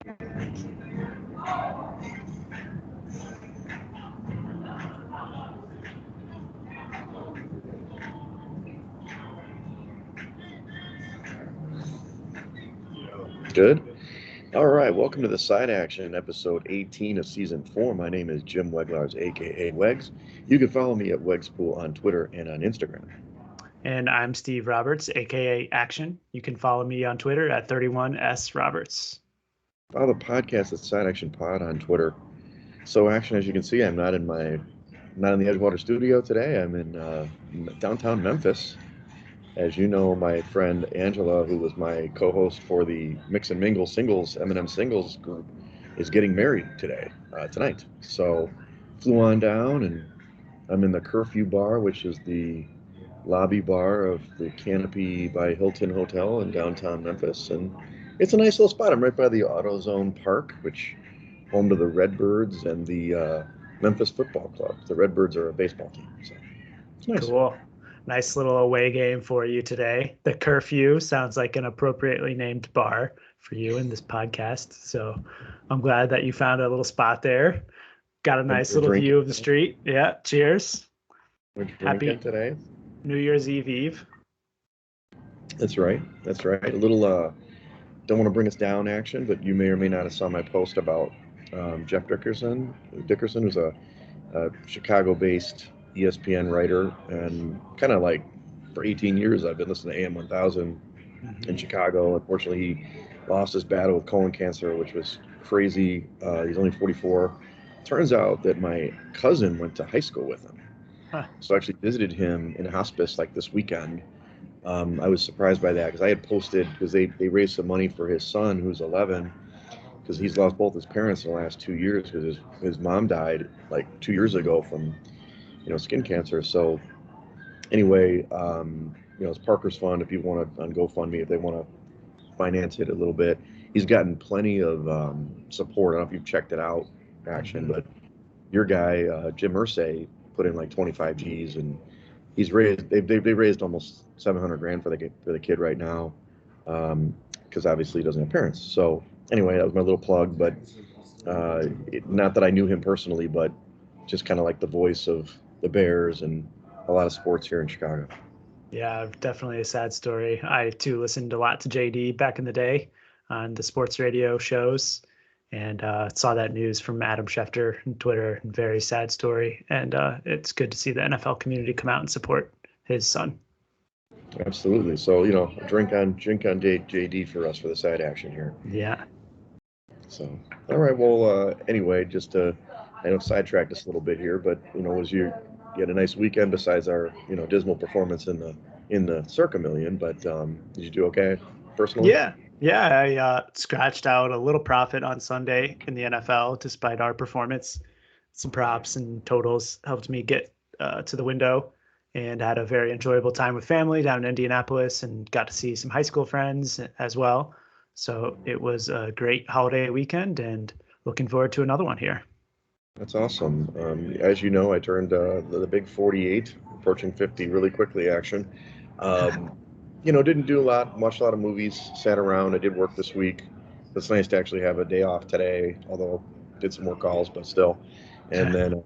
Good. All right. Welcome to the Side Action, episode 18 of season 4. My name is Jim Weglars, aka Wegs. You can follow me at Wegspool on Twitter and on Instagram. And I'm Steve Roberts, aka Action. You can follow me on Twitter at 31S Roberts. Follow the podcast at Side Action Pod on Twitter. So, Action, as you can see, I'm not in the Edgewater studio today. I'm in downtown Memphis. As you know, my friend Angela, who was my co-host for the Mix and Mingle singles, M&M singles group, is getting married tonight. So flew on down, and I'm in the Curfew Bar, which is the lobby bar of the Canopy by Hilton Hotel in downtown Memphis. And it's a nice little spot. I'm right by the AutoZone Park, which home to the Redbirds and the Memphis Football Club. The Redbirds are a baseball team. So it's nice. Cool. Nice little away game for you today. The Curfew sounds like an appropriately named bar for you in this podcast. So I'm glad that you found a little spot there. Got a nice little view of the street. Yeah. Cheers. Happy today. New Year's Eve. That's right. A little, don't want to bring us down, Action, but you may or may not have saw my post about Jeff Dickerson, who's a Chicago-based ESPN writer, and kind of like for 18 years I've been listening to AM 1000 in Chicago. Unfortunately, he lost his battle with colon cancer, which was crazy. He's only 44. Turns out that my cousin went to high school with him. So I actually visited him in hospice like this weekend. I was surprised by that because I had posted, because they raised some money for his son who's 11, because he's lost both his parents in the last 2 years because his mom died like 2 years ago from skin cancer. So anyway, it's Parker's Fund. If people want to on GoFundMe, if they want to finance it a little bit, he's gotten plenty of support. I don't know if you've checked it out, Action, but your guy Jim Irsay put in like 25 G's, and he's raised. They raised almost $700,000 for the kid right now, because obviously he doesn't have parents. So anyway, that was my little plug. But not that I knew him personally, but just kind of like the voice of the Bears and a lot of sports here in Chicago. Yeah, definitely a sad story. I too listened a lot to JD back in the day on the sports radio shows, and saw that news from Adam Schefter on Twitter. Very sad story, and it's good to see the NFL community come out and support his son. Absolutely. So drink on JD for us for the Side Action here. Yeah. So all right. Well, anyway, just I know sidetracked us a little bit here, but you had a nice weekend besides our dismal performance in the Circa Million. But did you do okay personally? Yeah. I scratched out a little profit on Sunday in the NFL despite our performance. Some props and totals helped me get to the window, and had a very enjoyable time with family down in Indianapolis, and got to see some high school friends as well. So it was a great holiday weekend, and looking forward to another one here. That's awesome. As you know, I turned the big 48, approaching 50 really quickly, Action. Didn't do watched a lot of movies, sat around. I did work this week. It's nice to actually have a day off today, although did some more calls, but still. And then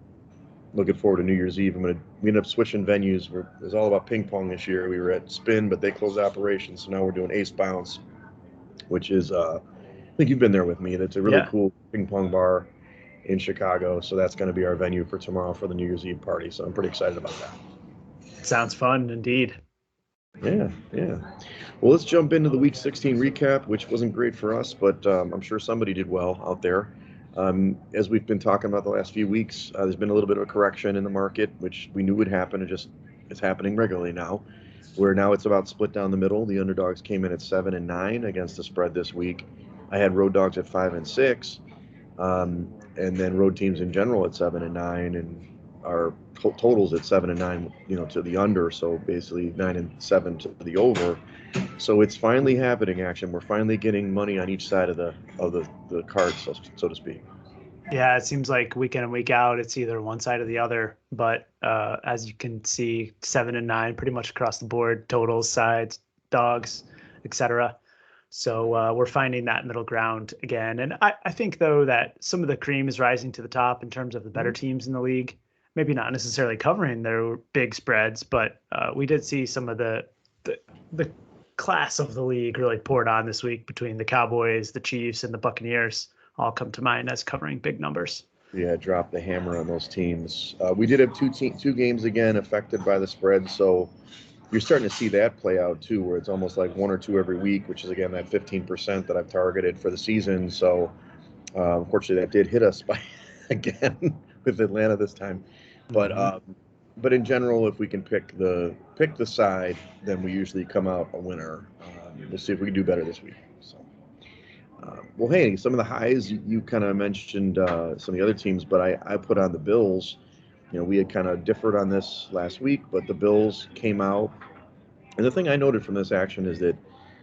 looking forward to New Year's Eve. We ended up switching venues. It was all about ping pong this year. We were at Spin, but they closed operations, so now we're doing Ace Bounce, which is, I think you've been there with me. That's a really cool ping pong bar in Chicago. So that's going to be our venue for tomorrow for the New Year's Eve party. So I'm pretty excited about that. Sounds fun indeed. Yeah. Well, let's jump into the Week 16 recap, which wasn't great for us, but I'm sure somebody did well out there. As we've been talking about the last few weeks, there's been a little bit of a correction in the market, which we knew would happen. It's happening regularly now, where now it's about split down the middle. The underdogs came in at 7-9 against the spread this week. I had road dogs at 5-6. And then road teams in general at 7-9, and our totals at 7-9, to the under. So basically 9-7 to the over. So it's finally happening, Action. We're finally getting money on each side of the card, so to speak. Yeah, it seems like week in and week out, it's either one side or the other. But as you can see, 7-9 pretty much across the board, totals, sides, dogs, etc. So we're finding that middle ground again. And I think, though, that some of the cream is rising to the top in terms of the better teams in the league. Maybe not necessarily covering their big spreads, but we did see some of the class of the league really poured on this week between the Cowboys, the Chiefs, and the Buccaneers all come to mind as covering big numbers. Yeah, drop the hammer on those teams. We did have two games again affected by the spread, so you're starting to see that play out too, where it's almost like one or two every week, which is again that 15% that I've targeted for the season. So unfortunately, that did hit us by again with Atlanta this time. But in general, if we can pick the side, then we usually come out a winner. We'll see if we can do better this week. So. Well, hey, some of the highs you kind of mentioned some of the other teams, but I put on the Bills. We had kind of differed on this last week, but the Bills came out. And the thing I noted from this action is that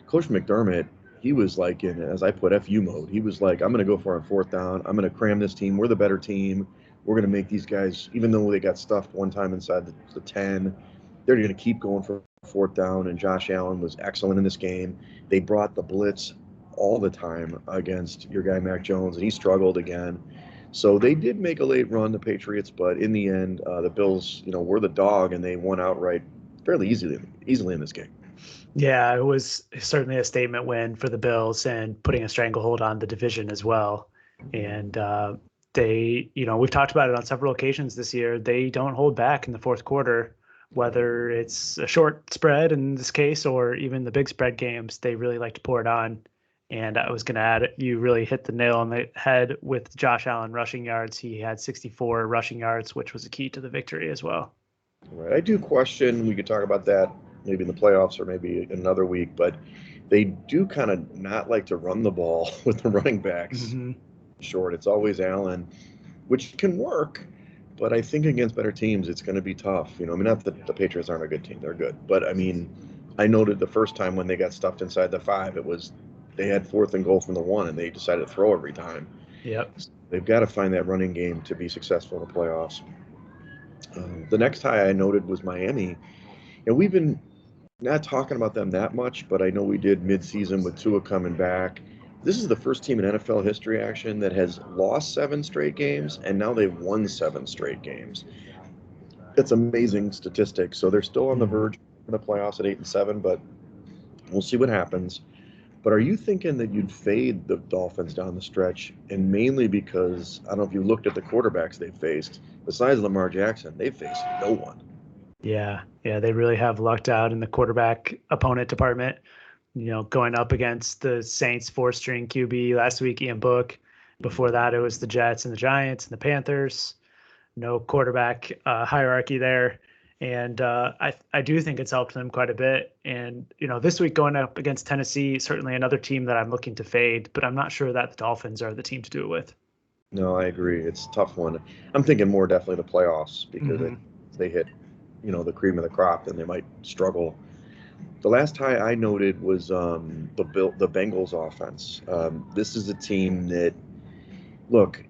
Coach McDermott, he was like in, as I put, FU mode. He was like, I'm going to go for it on fourth down. I'm going to cram this team. We're the better team. We're going to make these guys, even though they got stuffed one time inside the 10, they're going to keep going for fourth down. And Josh Allen was excellent in this game. They brought the blitz all the time against your guy Mac Jones, and he struggled again. So they did make a late run, the Patriots, but in the end, the Bills, were the dog, and they won outright fairly easily in this game. Yeah, it was certainly a statement win for the Bills and putting a stranglehold on the division as well. And they, we've talked about it on several occasions this year. They don't hold back in the fourth quarter, whether it's a short spread in this case or even the big spread games. They really like to pour it on. And I was going to add, you really hit the nail on the head with Josh Allen rushing yards. He had 64 rushing yards, which was a key to the victory as well. Right. I do question, we could talk about that maybe in the playoffs or maybe another week, but they do kind of not like to run the ball with the running backs short. It's always Allen, which can work, but I think against better teams, it's going to be tough. Not that the Patriots aren't a good team. They're good. But, I noted the first time when they got stuffed inside the 5, they had 4th and goal from the 1, and they decided to throw every time. Yep. They've got to find that running game to be successful in the playoffs. The next high I noted was Miami, and we've been not talking about them that much, but I know we did mid-season with Tua coming back. This is the first team in NFL history action that has lost 7 straight games, and now they've won 7 straight games. That's amazing statistics. So they're still on the verge of the playoffs at 8-7, but we'll see what happens. But are you thinking that you'd fade the Dolphins down the stretch, and mainly because, I don't know if you looked at the quarterbacks they've faced, besides Lamar Jackson, they've faced no one. Yeah, they really have lucked out in the quarterback opponent department. Going up against the Saints 4-string QB last week, Ian Book. Before that, it was the Jets and the Giants and the Panthers. No quarterback hierarchy there. And I do think it's helped them quite a bit. And, this week going up against Tennessee, certainly another team that I'm looking to fade, but I'm not sure that the Dolphins are the team to do it with. No, I agree. It's a tough one. I'm thinking more definitely the playoffs, because if they hit, the cream of the crop, then they might struggle. The last high I noted was the Bengals offense. This is a team that, look,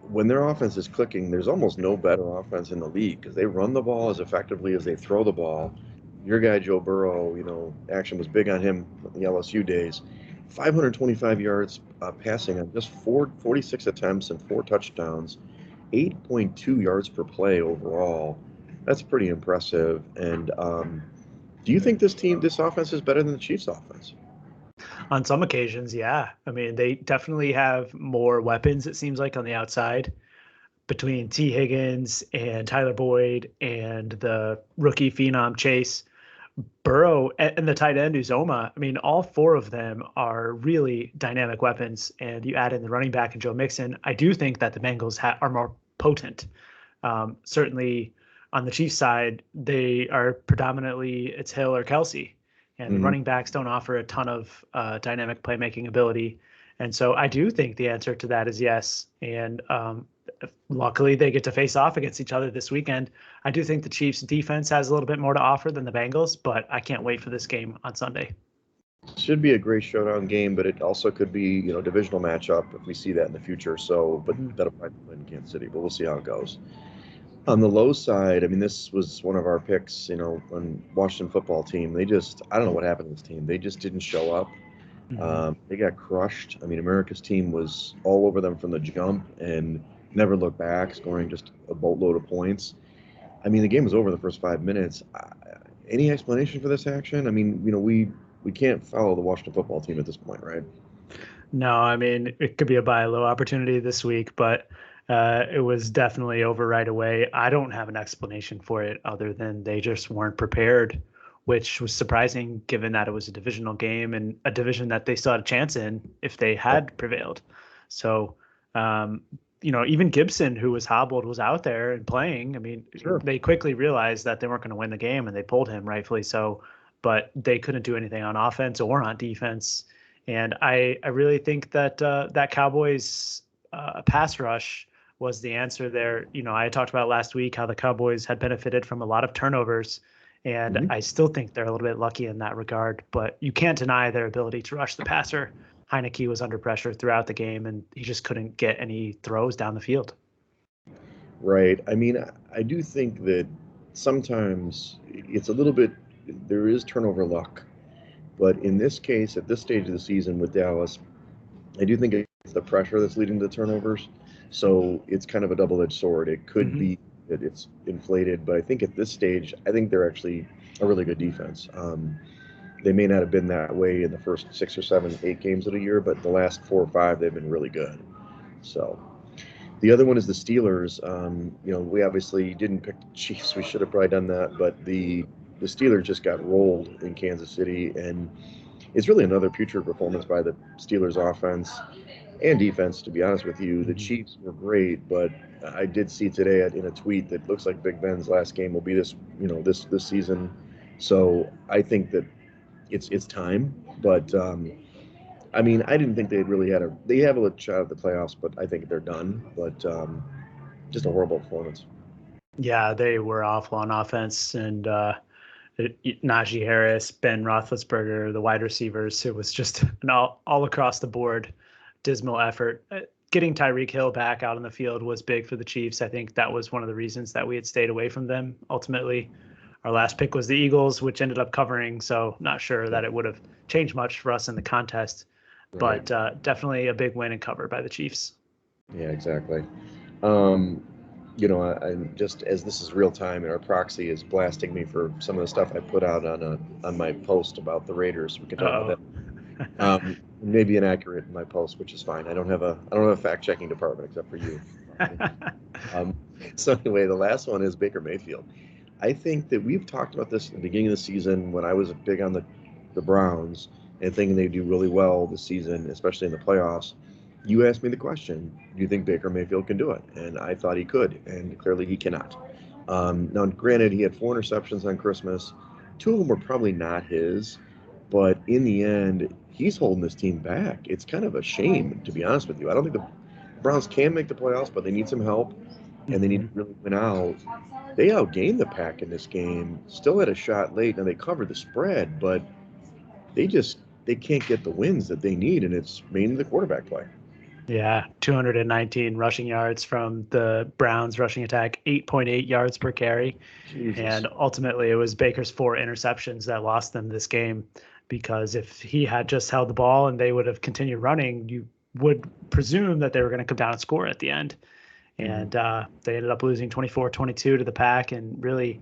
when their offense is clicking, there's almost no better offense in the league, because they run the ball as effectively as they throw the ball. Your guy, Joe Burrow, Action was big on him in the LSU days. 525 yards passing on just 46 attempts and 4 touchdowns, 8.2 yards per play overall. That's pretty impressive. And do you think this offense is better than the Chiefs' offense? On some occasions, yeah. They definitely have more weapons, it seems like, on the outside between T. Higgins and Tyler Boyd and the rookie phenom Chase, Burrow, and the tight end Uzoma. All 4 of them are really dynamic weapons. And you add in the running back and Joe Mixon. I do think that the Bengals are more potent. Certainly on the Chiefs side, they are predominantly it's Hill or Kelsey. And the running backs don't offer a ton of dynamic playmaking ability. And so I do think the answer to that is yes. And luckily, they get to face off against each other this weekend. I do think the Chiefs' defense has a little bit more to offer than the Bengals, but I can't wait for this game on Sunday. Should be a great showdown game, but it also could be, divisional matchup if we see that in the future. So, but that'll probably win Kansas City, but we'll see how it goes. On the low side, this was one of our picks, on Washington football team. I don't know what happened to this team. They just didn't show up. Mhm. They got crushed. I mean, America's team was all over them from the jump and never looked back, scoring just a boatload of points. I mean, the game was over the first 5 minutes. Any explanation for this action? I mean, we can't follow the Washington football team at this point, right? No, I mean, it could be a buy low opportunity this week, but it was definitely over right away. I don't have an explanation for it other than they just weren't prepared, which was surprising given that it was a divisional game and a division that they still had a chance in if they had prevailed. So, um, even Gibson, who was hobbled, was out there and playing. I mean, Sure. they quickly realized that they weren't going to win the game and they pulled him, rightfully so, but they couldn't do anything on offense or on defense. And I really think that that Cowboys pass rush was the answer there. I talked about last week how the Cowboys had benefited from a lot of turnovers, and Mhm. I still think they're a little bit lucky in that regard. But you can't deny their ability to rush the passer. Heineke was under pressure throughout the game, and he just couldn't get any throws down the field. Right. I mean, I do think that sometimes it's a little bit, there is turnover luck. But in this case, at this stage of the season with Dallas, I do think it's the pressure that's leading to the turnovers. So it's kind of a double-edged sword. It could Hmm. be that it's inflated, but I think at this stage, I think they're actually a really good defense. They may not have been that way in the first 6 or 7, 8 games of the year, but the last 4 or 5, they've been really good. So the other one is the Steelers. We obviously didn't pick the Chiefs. We should have probably done that, but the Steelers just got rolled in Kansas City, and it's really another putrid performance by the Steelers offense and defense. To be honest with you, the Hmm. Chiefs were great, but I did see today in a tweet that looks like Big Ben's last game will be this season. So I think that it's time, but I mean, I didn't think they have a shot at the playoffs, but I think they're done. But just a horrible performance. Yeah, they were awful on offense, and Najee Harris, Ben Roethlisberger, the wide receivers. It was just an all across the board dismal effort. Getting Tyreek Hill back out on the field was big for the Chiefs. I think that was one of the reasons that we had stayed away from them. Ultimately, our last pick was the Eagles, which ended up covering. So not sure Yeah. that it would have changed much for us in the contest, Right. but definitely a big win and cover by the Chiefs. Yeah, exactly. Um, I just as this is real time and our proxy is blasting me for some of the stuff I put out on my post about the Raiders. We can talk about Uh that. Maybe inaccurate in my post, which is fine. I don't have a fact checking department except for you. oh. Um, so anyway, the last one is Baker Mayfield. I think that we've talked about this at the beginning of the season when I was big on the Browns and thinking they'd do really well this season, especially in the playoffs. You asked me the question, do you think Baker Mayfield can do it? And I thought he could, and clearly he cannot. Now, granted, he had 4 interceptions on Christmas. 2 of them were probably not his, but in the end, he's holding this team back. It's kind of a shame, to be honest with you. I don't think the Browns can make the playoffs, but they need some help, and they need to Mhm. really win out. They outgained the Pack in this game. Still had a shot late, and they covered the spread, but they can't get the wins that they need, and it's mainly the quarterback play. Yeah, 219 rushing yards from the Browns rushing attack, 8.8 yards per carry. Jesus. And ultimately, it was Baker's 4 interceptions that lost them this game because if he had just held the ball and they would have continued running, you would presume that they were going to come down and score at the end. Mhm. And they ended up losing 24-22 to the Pack and really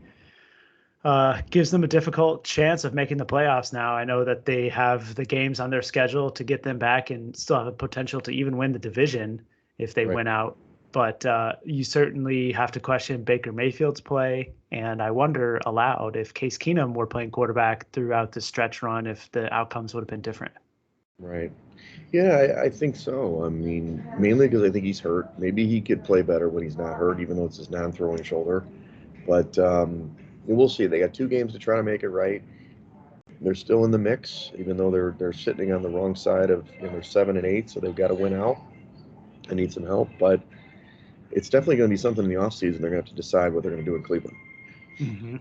gives them a difficult chance of making the playoffs now. I know that they have the games on their schedule to get them back and still have a potential to even win the division if they Right. win out. But you certainly have to question Baker Mayfield's play. And I wonder aloud if Case Keenum were playing quarterback throughout the stretch run, if the outcomes would have been different. Right. Yeah, I think so. I mean, mainly because I think he's hurt. Maybe he could play better when he's not hurt, even though it's his non-throwing shoulder. But we'll see. They got 2 games to try to make it right. They're still in the mix, even though they're sitting on the wrong side of they're 7-8, so they've got to win out. I need some help, but it's definitely going to be something in the offseason. They're going to have to decide what they're going to do in Cleveland. Mm-hmm.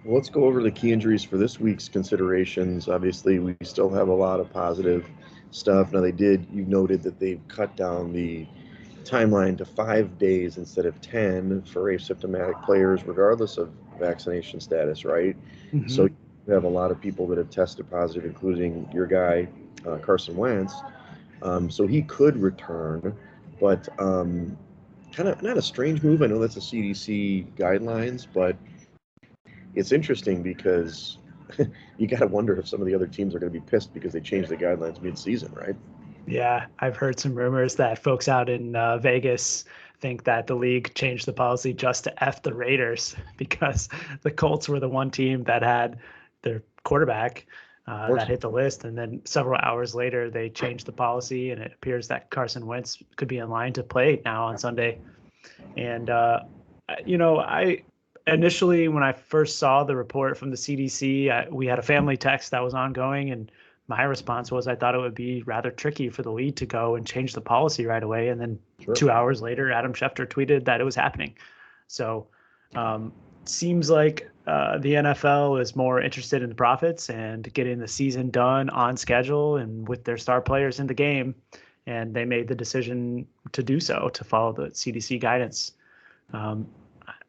Well, let's go over the key injuries for this week's considerations. Obviously, we still have a lot of positive stuff. Now, you noted that they've cut down the timeline to 5 days instead of 10 for asymptomatic players, regardless of vaccination status, right? So Mm-hmm. you have a lot of people that have tested positive, including your guy. Carson Wentz. So he could return, but kind of not a strange move. I know that's a CDC guidelines, but it's interesting because you got to wonder if some of the other teams are going to be pissed because they changed the guidelines mid-season, right? Yeah, I've heard some rumors that folks out in Vegas think that the league changed the policy just to F the Raiders because the Colts were the one team that had their quarterback that hit the list. And then several hours later, they changed the policy, and it appears that Carson Wentz could be in line to play now on Sunday. And, I initially, when I first saw the report from the CDC, we had a family text that was ongoing, and my response was I thought it would be rather tricky for the league to go and change the policy right away. And then 2 hours later, Adam Schefter tweeted that it was happening. So seems like the NFL is more interested in the profits and getting the season done on schedule and with their star players in the game. And they made the decision to do so, to follow the CDC guidance. I'm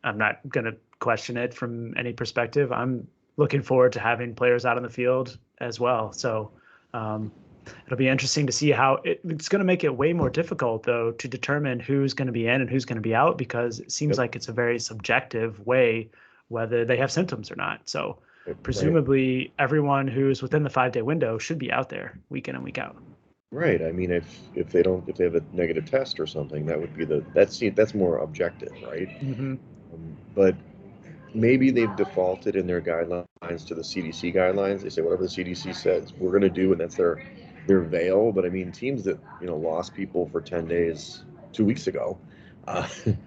not going to question it from any perspective. I'm looking forward to having players out on the field as well. So it'll be interesting to see how it's going to make it way more difficult, though, to determine who's going to be in and who's going to be out, because it seems like it's a very subjective way whether they have symptoms or not. So presumably everyone who's within the 5-day window should be out there week in and week out. Right. I mean, if they have a negative test or something, that would be that's more objective, right? Mm-hmm. But maybe they've defaulted in their guidelines to the CDC guidelines. They say whatever the CDC says we're going to do, and that's their veil. But I mean, teams that lost people for 10 days 2 weeks ago,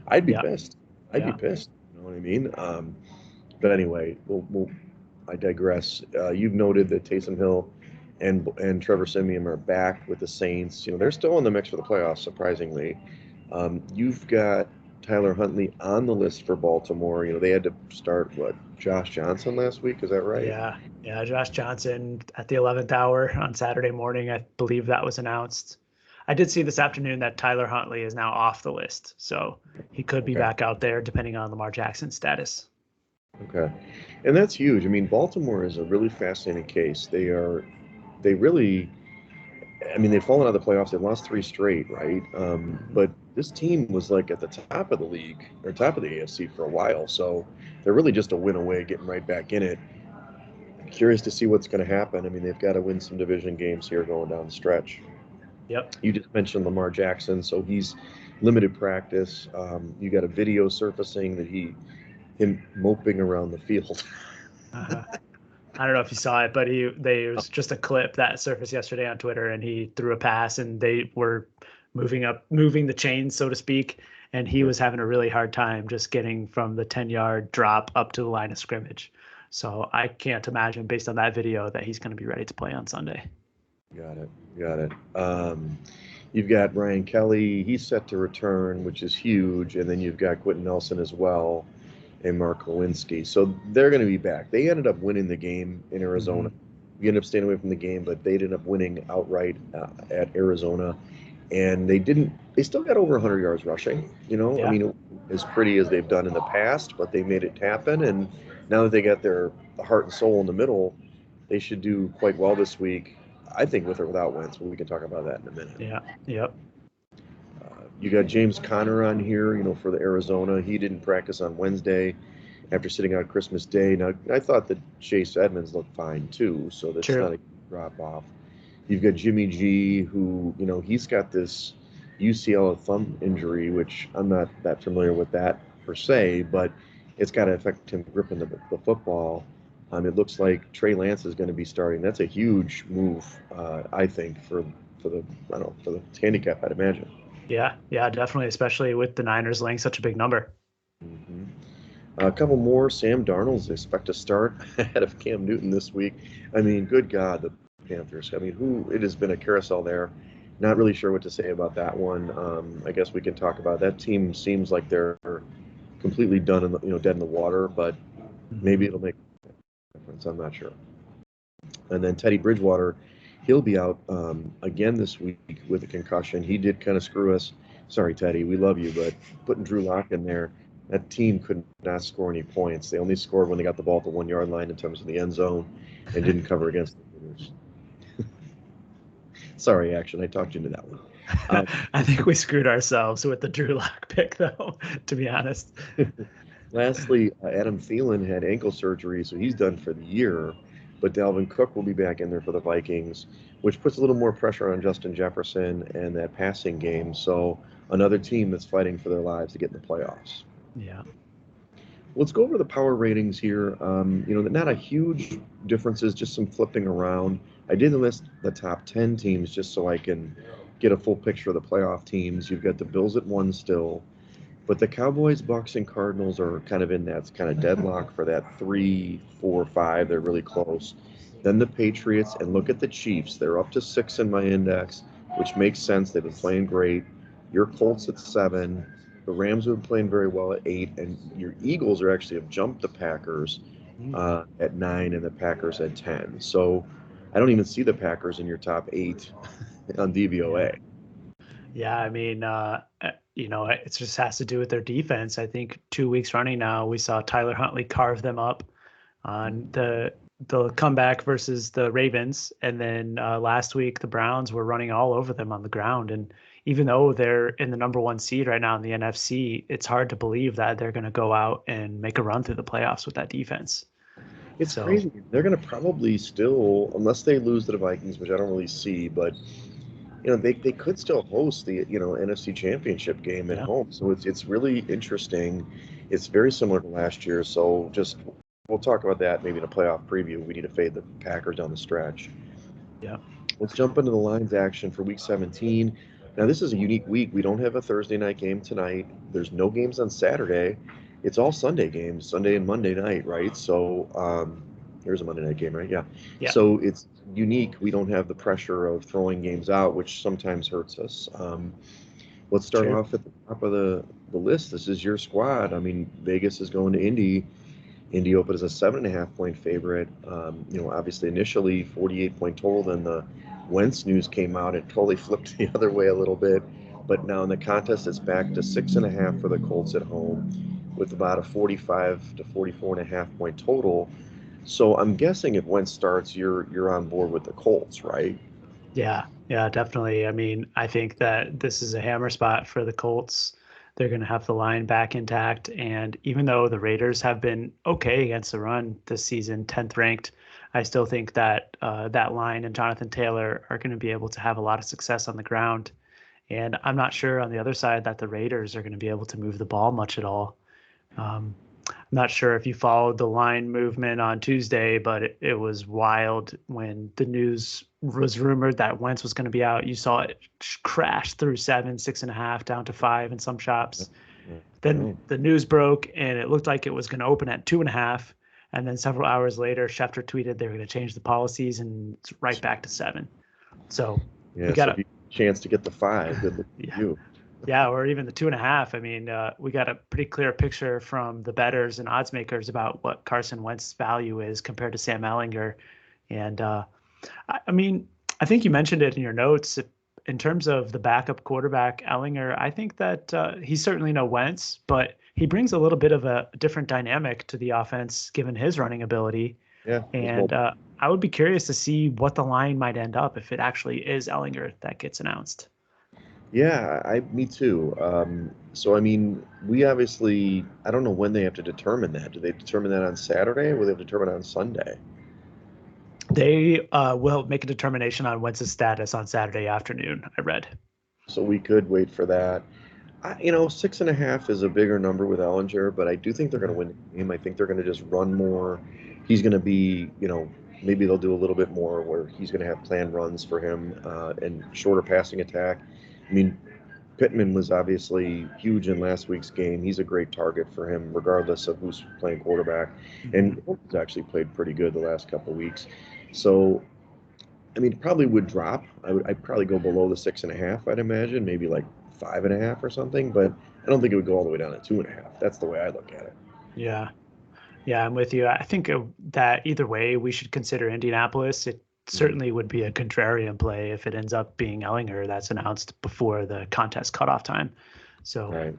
I'd be pissed. I'd be pissed. You know what I mean? But anyway, I digress. You've noted that Taysom Hill and Trevor Siemian are back with the Saints. They're still in the mix for the playoffs, surprisingly. You've got Tyler Huntley on the list for Baltimore. They had to start Josh Johnson last week. Is that right? Yeah. Josh Johnson at the 11th hour on Saturday morning. I believe that was announced. I did see this afternoon that Tyler Huntley is now off the list, so he could be back out there depending on Lamar Jackson's status. Okay, and that's huge. I mean, Baltimore is a really fascinating case. They've fallen out of the playoffs. They've lost 3 straight, right? But this team was at the top of the league or top of the AFC for a while. So they're really just a win away, getting right back in it. I'm curious to see what's going to happen. I mean, they've got to win some division games here going down the stretch. Yep. You just mentioned Lamar Jackson, so he's limited practice. You got a video surfacing that him moping around the field. I don't know if you saw it, but it was just a clip that surfaced yesterday on Twitter, and he threw a pass, and they were moving the chains, so to speak, and he was having a really hard time just getting from the 10-yard drop up to the line of scrimmage. So I can't imagine, based on that video, that he's going to be ready to play on Sunday. Got it. You've got Ryan Kelly. He's set to return, which is huge, and then you've got Quentin Nelson as well, and Mark Lewinsky. So they're going to be back. They ended up winning the game in Arizona. We ended up staying away from the game, but they ended up winning outright at Arizona. And they still got over 100 yards rushing. I mean, as pretty as they've done in the past, but they made it happen. And now that they got their heart and soul in the middle, they should do quite well this week, I think, with or without Wentz. But we can talk about that in a minute. Yeah, yep. You got James Conner on here, for the Arizona. He didn't practice on Wednesday after sitting out Christmas Day. Now, I thought that Chase Edmonds looked fine, too, so that's not a drop-off. You've got Jimmy G, who, he's got this UCL thumb injury, which I'm not that familiar with that per se, but it's got to affect him gripping the football. It looks like Trey Lance is going to be starting. That's a huge move, I think, for the handicap, I'd imagine. Yeah, definitely, especially with the Niners laying such a big number. Mm-hmm. A couple more. Sam Darnold's expect to start ahead of Cam Newton this week. I mean, good God, the Panthers. I mean, it has been a carousel there. Not really sure what to say about that one. I guess we can talk about that team. Seems like they're completely done dead in the water, but maybe it'll make a difference. I'm not sure. And then Teddy Bridgewater, he'll be out again this week with a concussion. He did kind of screw us. Sorry, Teddy, we love you, but putting Drew Lock in there, that team could not score any points. They only scored when they got the ball at the 1-yard line in terms of the end zone and didn't cover against the Raiders. Sorry, Action. I talked you into that one. I think we screwed ourselves with the Drew Lock pick, though, to be honest. Lastly, Adam Thielen had ankle surgery, so he's done for the year. But Dalvin Cook will be back in there for the Vikings, which puts a little more pressure on Justin Jefferson and that passing game. So another team that's fighting for their lives to get in the playoffs. Yeah. Let's go over the power ratings here. Not a huge differences, just some flipping around. I did list the top 10 teams just so I can get a full picture of the playoff teams. You've got the Bills at 1 still, but the Cowboys, Bucks, and Cardinals are kind of in that kind of deadlock for that 3, 4, 5. They're really close. Then the Patriots, and look at the Chiefs. They're up to 6 in my index, which makes sense. They've been playing great. Your Colts at 7. The Rams have been playing very well at 8, and your Eagles are actually have jumped the Packers at 9 and the Packers at 10. So I don't even see the Packers in your top 8 on DVOA. Yeah, I mean, it just has to do with their defense. I think 2 weeks running now, we saw Tyler Huntley carve them up on the comeback versus the Ravens, and then last week the Browns were running all over them on the ground. And even though they're in the number 1 seed right now in the NFC, it's hard to believe that they're going to go out and make a run through the playoffs with that defense. It's crazy. They're going to probably still, unless they lose to the Vikings, which I don't really see, but they could still host the NFC Championship game at home. So it's really interesting. It's very similar to last year. So we'll talk about that maybe in a playoff preview. We need to fade the Packers down the stretch. Yeah. Let's jump into the lines action for Week 17. Now, this is a unique week. We don't have a Thursday night game tonight. There's no games on Saturday. It's all Sunday games, Sunday and Monday night, right? So there's a Monday night game, right? Yeah. So it's unique. We don't have the pressure of throwing games out, which sometimes hurts us. Let's start off at the top of the list. This is your squad. I mean, Vegas is going to Indy. Indy opened as a 7.5-point favorite. Obviously initially 48-point total. Then the Wentz news came out. It totally flipped the other way a little bit. But now in the contest, it's back to 6.5 for the Colts at home, with about a 45 to 44.5-point total. So I'm guessing if Wentz starts, you're on board with the Colts, right? Yeah, definitely. I mean, I think that this is a hammer spot for the Colts. They're going to have the line back intact. And even though the Raiders have been okay against the run this season, 10th ranked, I still think that that line and Jonathan Taylor are going to be able to have a lot of success on the ground. And I'm not sure on the other side that the Raiders are going to be able to move the ball much at all. I'm not sure if you followed the line movement on Tuesday, but it was wild when the news was rumored that Wentz was going to be out. You saw it crash through 7, 6.5, down to 5 in some shops. Then the news broke, and it looked like it was going to open at 2.5. And then several hours later, Schefter tweeted they were going to change the policies, and it's right back to 7. So we got a chance to get the 5. Good luck to you. Yeah, or even the 2.5. I mean, we got a pretty clear picture from the bettors and odds makers about what Carson Wentz's value is compared to Sam Ehlinger. And I mean, I think you mentioned it in your notes. In terms of the backup quarterback, Ehlinger, I think that he's certainly no Wentz, but he brings a little bit of a different dynamic to the offense given his running ability. Yeah. And I would be curious to see what the line might end up if it actually is Ehlinger that gets announced. Yeah, me too. So, I mean, we obviously, I don't know when they have to determine that. Do they determine that on Saturday, or will they determine it on Sunday? They will make a determination on Wentz's status on Saturday afternoon, I read. So we could wait for that. 6.5 is a bigger number with Ehlinger, but I do think they're going to win the game. I think they're going to just run more. He's going to be, maybe they'll do a little bit more where he's going to have planned runs for him and shorter passing attack. I mean, Pittman was obviously huge in last week's game. He's a great target for him, regardless of who's playing quarterback. And he's actually played pretty good the last couple of weeks. So, I mean, it probably would drop. I'd probably go below the 6.5, I'd imagine, maybe like 5.5 or something. But I don't think it would go all the way down to 2.5. That's the way I look at it. Yeah, I'm with you. I think that either way, we should consider Indianapolis. It certainly would be a contrarian play if it ends up being Ehlinger that's announced before the contest cutoff time. So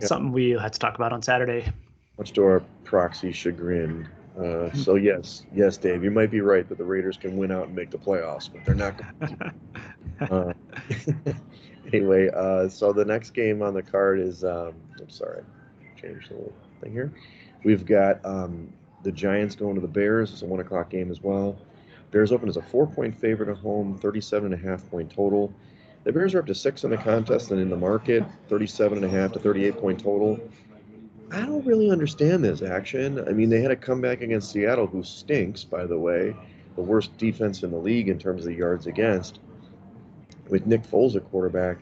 something we'll have to talk about on Saturday. Much to our proxy chagrin, So yes, Dave, you might be right that the Raiders can win out and make the playoffs, but they're not going to. Anyway, so the next game on the card is, I'm sorry, changed the little thing here. We've got the Giants going to the Bears. It's a 1 o'clock game as well. Bears open as a 4-point favorite at home, 37.5-point total. The Bears are up to 6 in the contest and in the market, 37.5 to 38-point total. I don't really understand this action. I mean, they had a comeback against Seattle, who stinks, by the way, the worst defense in the league in terms of the yards against, with Nick Foles at quarterback.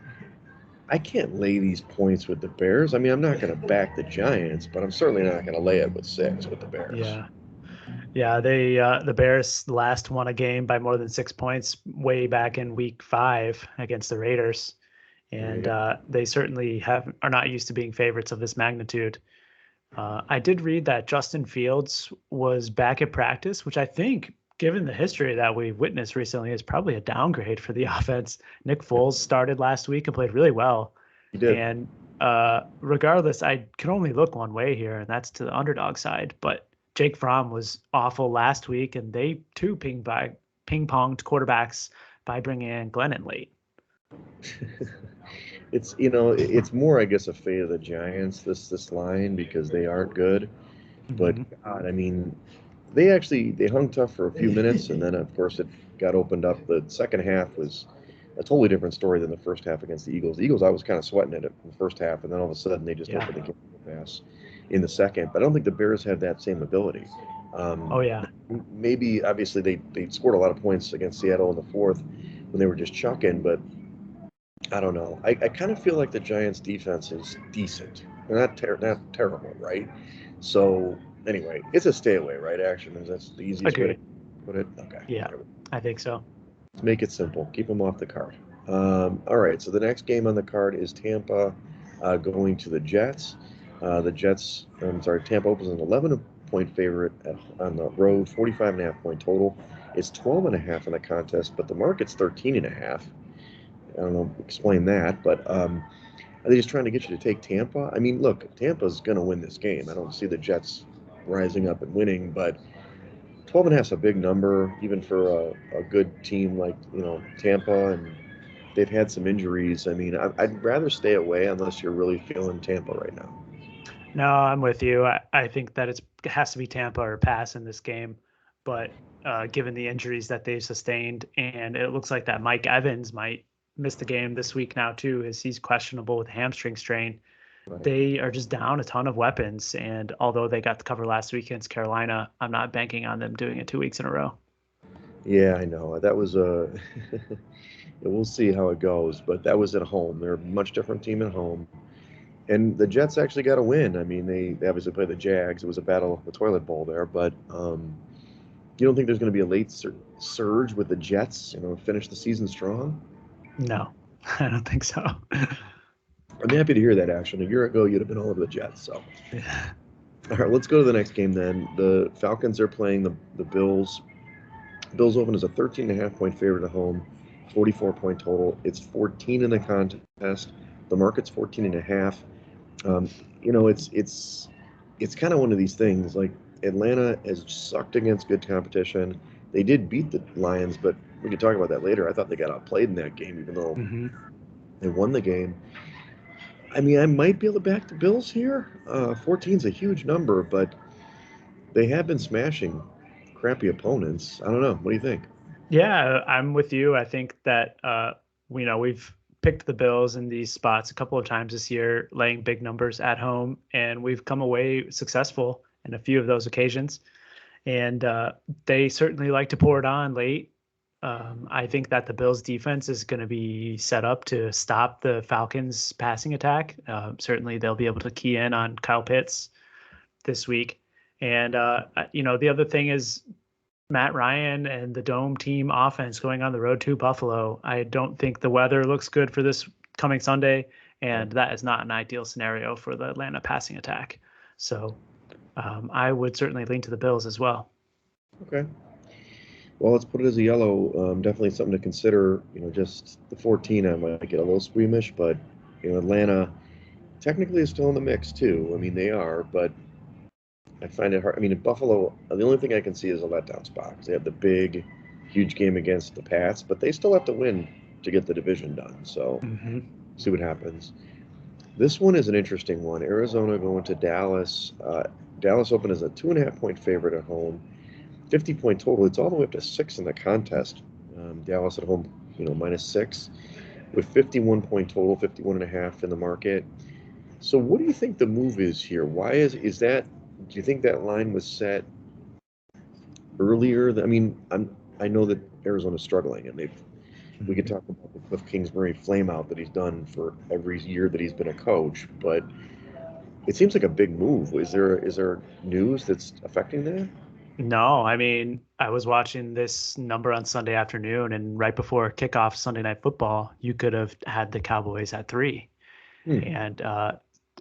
I can't lay these points with the Bears. I mean, I'm not going to back the Giants, but I'm certainly not going to lay it with 6 with the Bears. Yeah, they the Bears last won a game by more than 6 points way back in week 5 against the Raiders, and they certainly are not used to being favorites of this magnitude. I did read that Justin Fields was back at practice, which I think, given the history that we've witnessed recently, is probably a downgrade for the offense. Nick Foles started last week and played really well. He did. And regardless, I can only look one way here, and that's to the underdog side. But Jake Fromm was awful last week, and they too ping-ponged quarterbacks by bringing in Glennon late. It's more, I guess, a fate of the Giants, this line, because they aren't good. But God, I mean, they hung tough for a few minutes, and then of course it got opened up. The second half was a totally different story than the first half against the Eagles. The Eagles, I was kind of sweating it in the first half, and then all of a sudden they just opened the game pass in the second. But I don't think the Bears have that same ability. Maybe obviously they scored a lot of points against Seattle in the fourth when they were just chucking, but I don't know. I kind of feel like the Giants' defense is decent. They're not terrible, right? So anyway, it's a stay away, right? Action is that's the easiest way to put it. Okay. Yeah, I think so. Let's make it simple. Keep them off the card. All right. So the next game on the card is Tampa going to the Jets. Tampa opens an 11-point favorite on the road, 45.5-point total. It's 12.5 in the contest, but the market's 13.5. I don't know, explain that, but are they just trying to get you to take Tampa? I mean, look, Tampa's going to win this game. I don't see the Jets rising up and winning, but 12.5 is a big number, even for a good team like, Tampa, and they've had some injuries. I mean, I'd rather stay away unless you're really feeling Tampa right now. No, I'm with you. I think that it has to be Tampa or pass in this game, but given the injuries that they've sustained, and it looks like that Mike Evans might miss the game this week now too, as he's questionable with a hamstring strain. Right. They are just down a ton of weapons, and although they got the cover last week against Carolina, I'm not banking on them doing it 2 weeks in a row. Yeah, I know. That was we'll see how it goes, but that was at home. They're a much different team at home. And the Jets actually got a win. I mean, they obviously played the Jags. It was a battle of the toilet bowl there, but you don't think there's going to be a late surge with the Jets, finish the season strong? No, I don't think so. I'm happy to hear that, actually. A year ago, you'd have been all over the Jets. So, yeah. All right, let's go to the next game then. The Falcons are playing the Bills. Bills open as a 13.5-point favorite at home, 44-point total. It's 14 in the contest. The market's 14.5. It's kind of one of these things. Like, Atlanta has sucked against good competition. They did beat the Lions, but we could talk about that later. I thought they got outplayed in that game, even though they won the game. I mean, I might be able to back the Bills here. 14 is a huge number, but they have been smashing crappy opponents. I don't know. What do you think? Yeah, I'm with you. I think that we've picked the Bills in these spots a couple of times this year, laying big numbers at home, and we've come away successful in a few of those occasions. And they certainly like to pour it on late. I think that the Bills defense is going to be set up to stop the Falcons passing attack. Certainly they'll be able to key in on Kyle Pitts this week. And, the other thing is Matt Ryan and the Dome team offense going on the road to Buffalo. I don't think the weather looks good for this coming Sunday, and that is not an ideal scenario for the Atlanta passing attack. So I would certainly lean to the Bills as well. Okay. Well, let's put it as a yellow. Definitely something to consider. Just the 14, I might get a little squeamish, but Atlanta technically is still in the mix too. I mean, they are, but I find it hard. I mean, in Buffalo, the only thing I can see is a letdown spot 'cause they have the big, huge game against the Pats, but they still have to win to get the division done. So Hmm. see what happens. This one is an interesting one. Arizona going to Dallas. Dallas open as a 2.5 point favorite at home. 50 point total. It's all the way up to 6 in the contest. Dallas at home, -6 with 51 point total, 51.5 in the market. So what do you think the move is here? Why is that? Do you think that line was set earlier? I mean, I know that Arizona's struggling, and we could talk about the Cliff Kingsbury flameout that he's done for every year that he's been a coach, but it seems like a big move. Is there news that's affecting that? No, I mean, I was watching this number on Sunday afternoon, and right before kickoff Sunday Night Football, you could have had the Cowboys at 3, Hmm.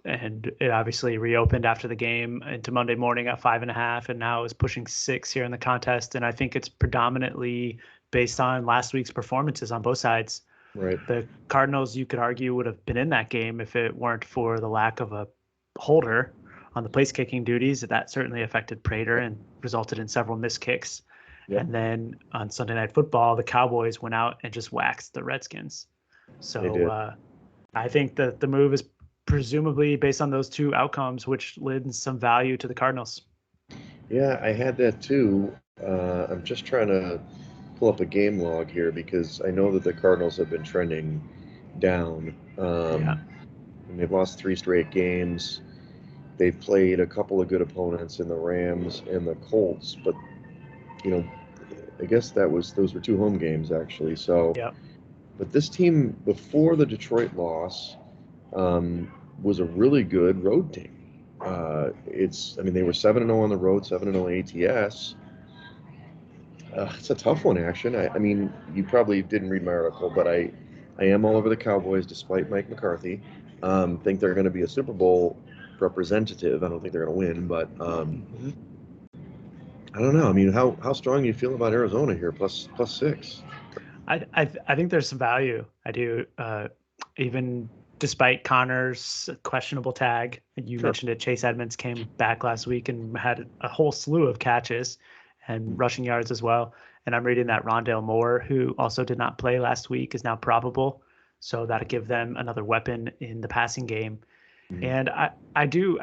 and it obviously reopened after the game into Monday morning at 5.5, and now is pushing 6 here in the contest. And I think it's predominantly based on last week's performances on both sides. Right. The Cardinals, you could argue, would have been in that game if it weren't for the lack of a holder on the place kicking duties. That certainly affected Prater and resulted in several missed kicks. Yep. And then on Sunday Night Football, the Cowboys went out and just waxed the Redskins. They did. So I think that the move is presumably based on those two outcomes, which lends some value to the Cardinals. Yeah, I had that too. I'm just trying to pull up a game log here because I know that the Cardinals have been trending down. Yeah. And they've lost 3 straight games. They've played a couple of good opponents in the Rams and the Colts, but you know, I guess those were 2 home games actually. So, Yeah. but this team before the Detroit loss was a really good road team. I mean, they were 7-0 on the road, 7-0 ATS. It's a tough one, Action. I mean, you probably didn't read my article, but I am all over the Cowboys despite Mike McCarthy. Think they're going to be a Super Bowl representative. I don't think they're going to win, but I don't know. I mean, how strong do you feel about Arizona here, plus 6? I think there's some value. I do. Even despite Connor's questionable tag, you Sure. mentioned it. Chase Edmonds came back last week and had a whole slew of catches and rushing yards as well. And I'm reading that Rondale Moore, who also did not play last week, is now probable. So that'll give them another weapon in the passing game. Mhm. And I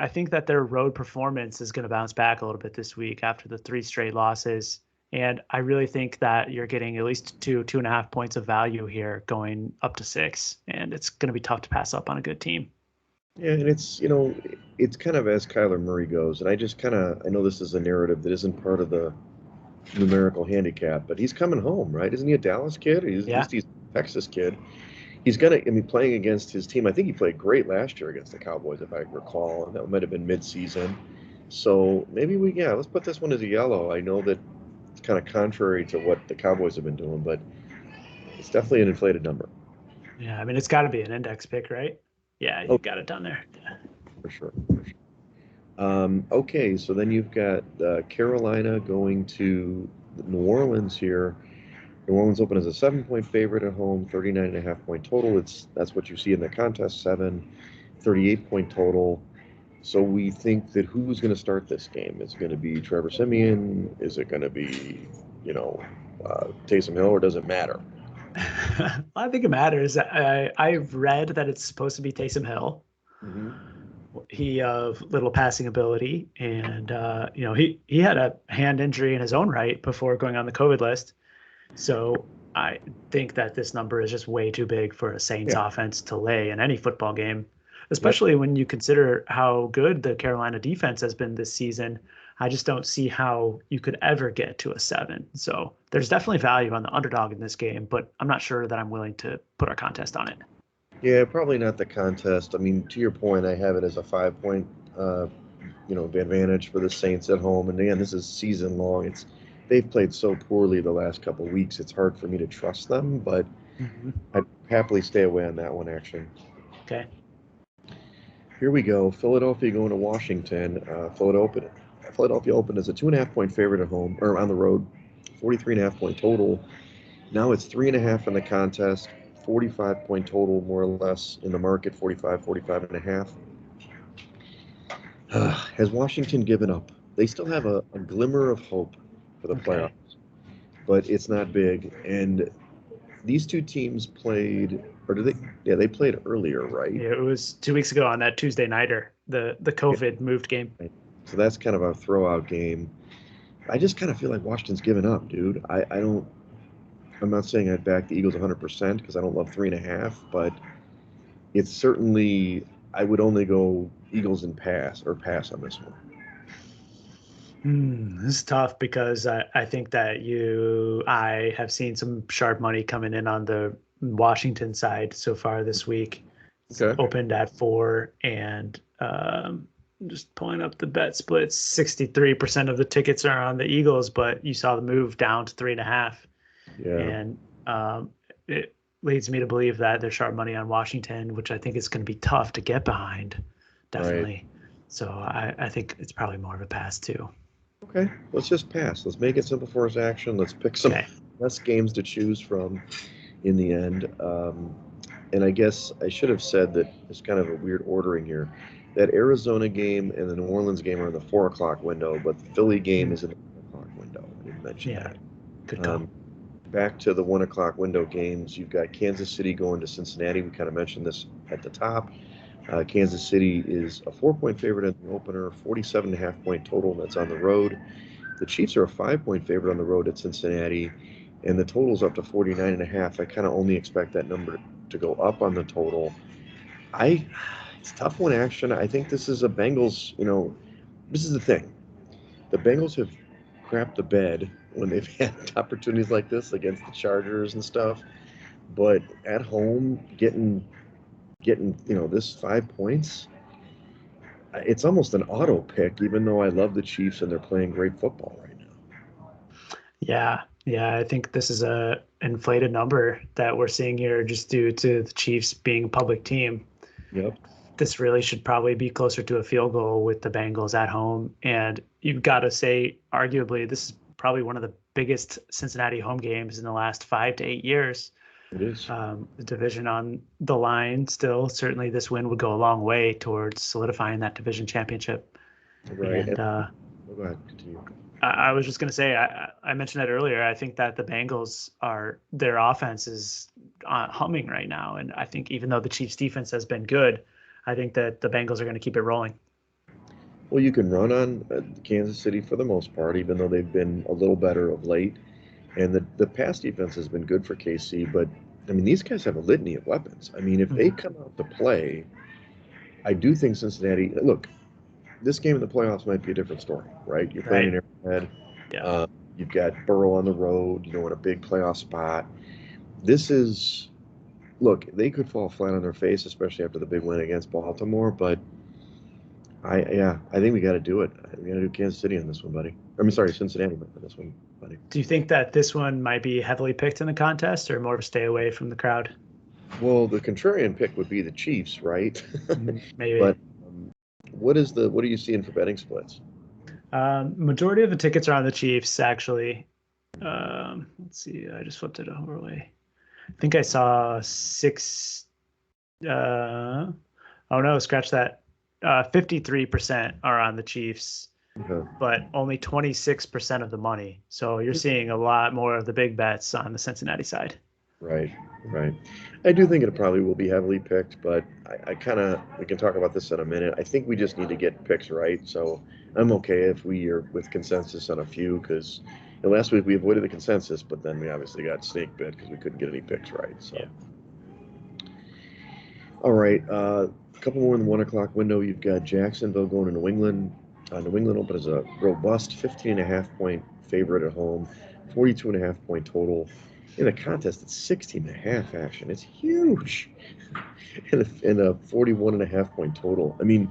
think that their road performance is going to bounce back a little bit this week after the 3 straight losses. And I really think that you're getting at least 2.5 points of value here going up to 6. And it's going to be tough to pass up on a good team. Yeah, and it's kind of as Kyler Murray goes, and I know this is a narrative that isn't part of the numerical handicap, but he's coming home, right? Isn't he a Dallas kid? At Yeah. least he's a Texas kid. I mean, playing against his team, I think he played great last year against the Cowboys, if I recall, and that might have been mid-season. So maybe let's put this one as a yellow. I know that it's kind of contrary to what the Cowboys have been doing, but it's definitely an inflated number. Yeah. I mean, it's got to be an index pick, right? Yeah. Oh, You've got it done there. Yeah. for sure. Okay, so then you've got Carolina going to New Orleans here. New Orleans open as a 7 point favorite at home, 39.5 point total. That's what you see in the contest, 38 point total. So we think that who's going to start this game? Is it going to be Trevor Siemian? Is it going to be, Taysom Hill, or does it matter? I think it matters. I've read that it's supposed to be Taysom Hill. Mm-hmm. He of little passing ability, and he had a hand injury in his own right before going on the COVID list. So I think that this number is just way too big for a Saints Yeah. offense to lay in any football game, Yep. especially when you consider how good the Carolina defense has been this season. I just don't see how you could ever get to a 7. So there's definitely value on the underdog in this game, but I'm not sure that I'm willing to put our contest on it. Yeah, probably not the contest. I mean, to your point, I have it as a 5 point, advantage for the Saints at home. And again, this is season long. They've played so poorly the last couple of weeks. It's hard for me to trust them, but Mm-hmm. I'd happily stay away on that one. Action. Okay. Here we go. Philadelphia going to Washington. Philadelphia opened as a 2.5 point favorite at home or on the road, 43.5 point total. Now it's 3.5 in the contest, 45 point total, more or less in the market, 45 and a half. Has Washington given up? they still have a glimmer of hope for the Okay. playoffs, but it's not big. And these two teams played, or did they? Yeah, they played earlier, right? Yeah, it was 2 weeks ago on that Tuesday nighter, the Yeah. COVID moved game. So that's kind of a throwout game. I just kind of feel like Washington's given up, dude. I don't. I'm not saying I'd back the Eagles 100% because I don't love 3.5, but it's certainly I would only go Eagles and pass on this one. This is tough because I think that I have seen some sharp money coming in on the Washington side so far this week. It's Okay. opened at 4, and just pulling up the bet splits. 63% of the tickets are on the Eagles, but you saw the move down to 3.5, Yeah. and it leads me to believe that there's sharp money on Washington, which I think is going to be tough to get behind, Right. definitely. So I think it's probably more of a pass too. Okay. Let's just pass. Let's make it simple for us action. Let's pick some Okay. less games to choose from in the end. And I guess I should have said that it's kind of a weird ordering here. That Arizona game and the New Orleans game are in the 4 o'clock window, but the Philly game is in the 4 o'clock window. I didn't mention Yeah, that. good call. Back to the 1 o'clock window games, you've got Kansas City going to Cincinnati. We kind of mentioned this at the top. Kansas City is a 4-point favorite in the opener, 47.5 point total. That's on the road. The Chiefs are a 5-point favorite on the road at Cincinnati, and the total's up to 49.5. I kind of only expect that number to go up on the total. It's tough one action. I think this is a Bengals, this is the thing. The Bengals have crapped the bed when they've had opportunities like this against the Chargers and stuff. But at home, getting this 5 points, it's almost an auto pick. Even though I love the Chiefs and they're playing great football right now. Yeah, I think this is a inflated number that we're seeing here just due to the Chiefs being a public team. Yep. This really should probably be closer to a field goal with the Bengals at home. And you've got to say, arguably, this is probably one of the biggest Cincinnati home games in the last 5 to 8 years. It is. The division on the line still. Certainly, this win would go a long way towards solidifying that division championship. Right. And Go ahead. Continue. I was just going to say, I mentioned that earlier. I think that the Bengals their offense is humming right now. And I think even though the Chiefs defense has been good, I think that the Bengals are going to keep it rolling. Well, you can run on Kansas City for the most part, even though they've been a little better of late. And the pass defense has been good for KC. But, I mean, these guys have a litany of weapons. I mean, if they come out to play, I do think Cincinnati – look, this game in the playoffs might be a different story, right? You're playing in Arrowhead. Yeah. You've got Burrow on the road, in a big playoff spot. This is – look, they could fall flat on their face, especially after the big win against Baltimore. But, I think we got to do it. We got to do Kansas City on this one, buddy. Cincinnati on this one, buddy. Do you think that this one might be heavily picked in the contest or more of a stay away from the crowd? Well, the contrarian pick would be the Chiefs, right? Maybe. But what are you seeing for betting splits? Majority of the tickets are on the Chiefs, actually. Let's see. I just flipped it over way. I think I saw 6. Oh no, scratch that. 53% are on the Chiefs, but only 26% of the money. So you're seeing a lot more of the big bets on the Cincinnati side. Right. I do think it probably will be heavily picked, but we can talk about this in a minute. I think we just need to get picks right. So I'm okay if we are with consensus on a few, because last week we avoided the consensus, but then we obviously got snake bit because we couldn't get any picks right. So, All right. A couple more in the 1 o'clock window. You've got Jacksonville going to New England. New England opened as a robust 15.5 point favorite at home, 42.5 point total. In the contest, it's 16.5 action. It's huge. and a 41.5 point total. I mean,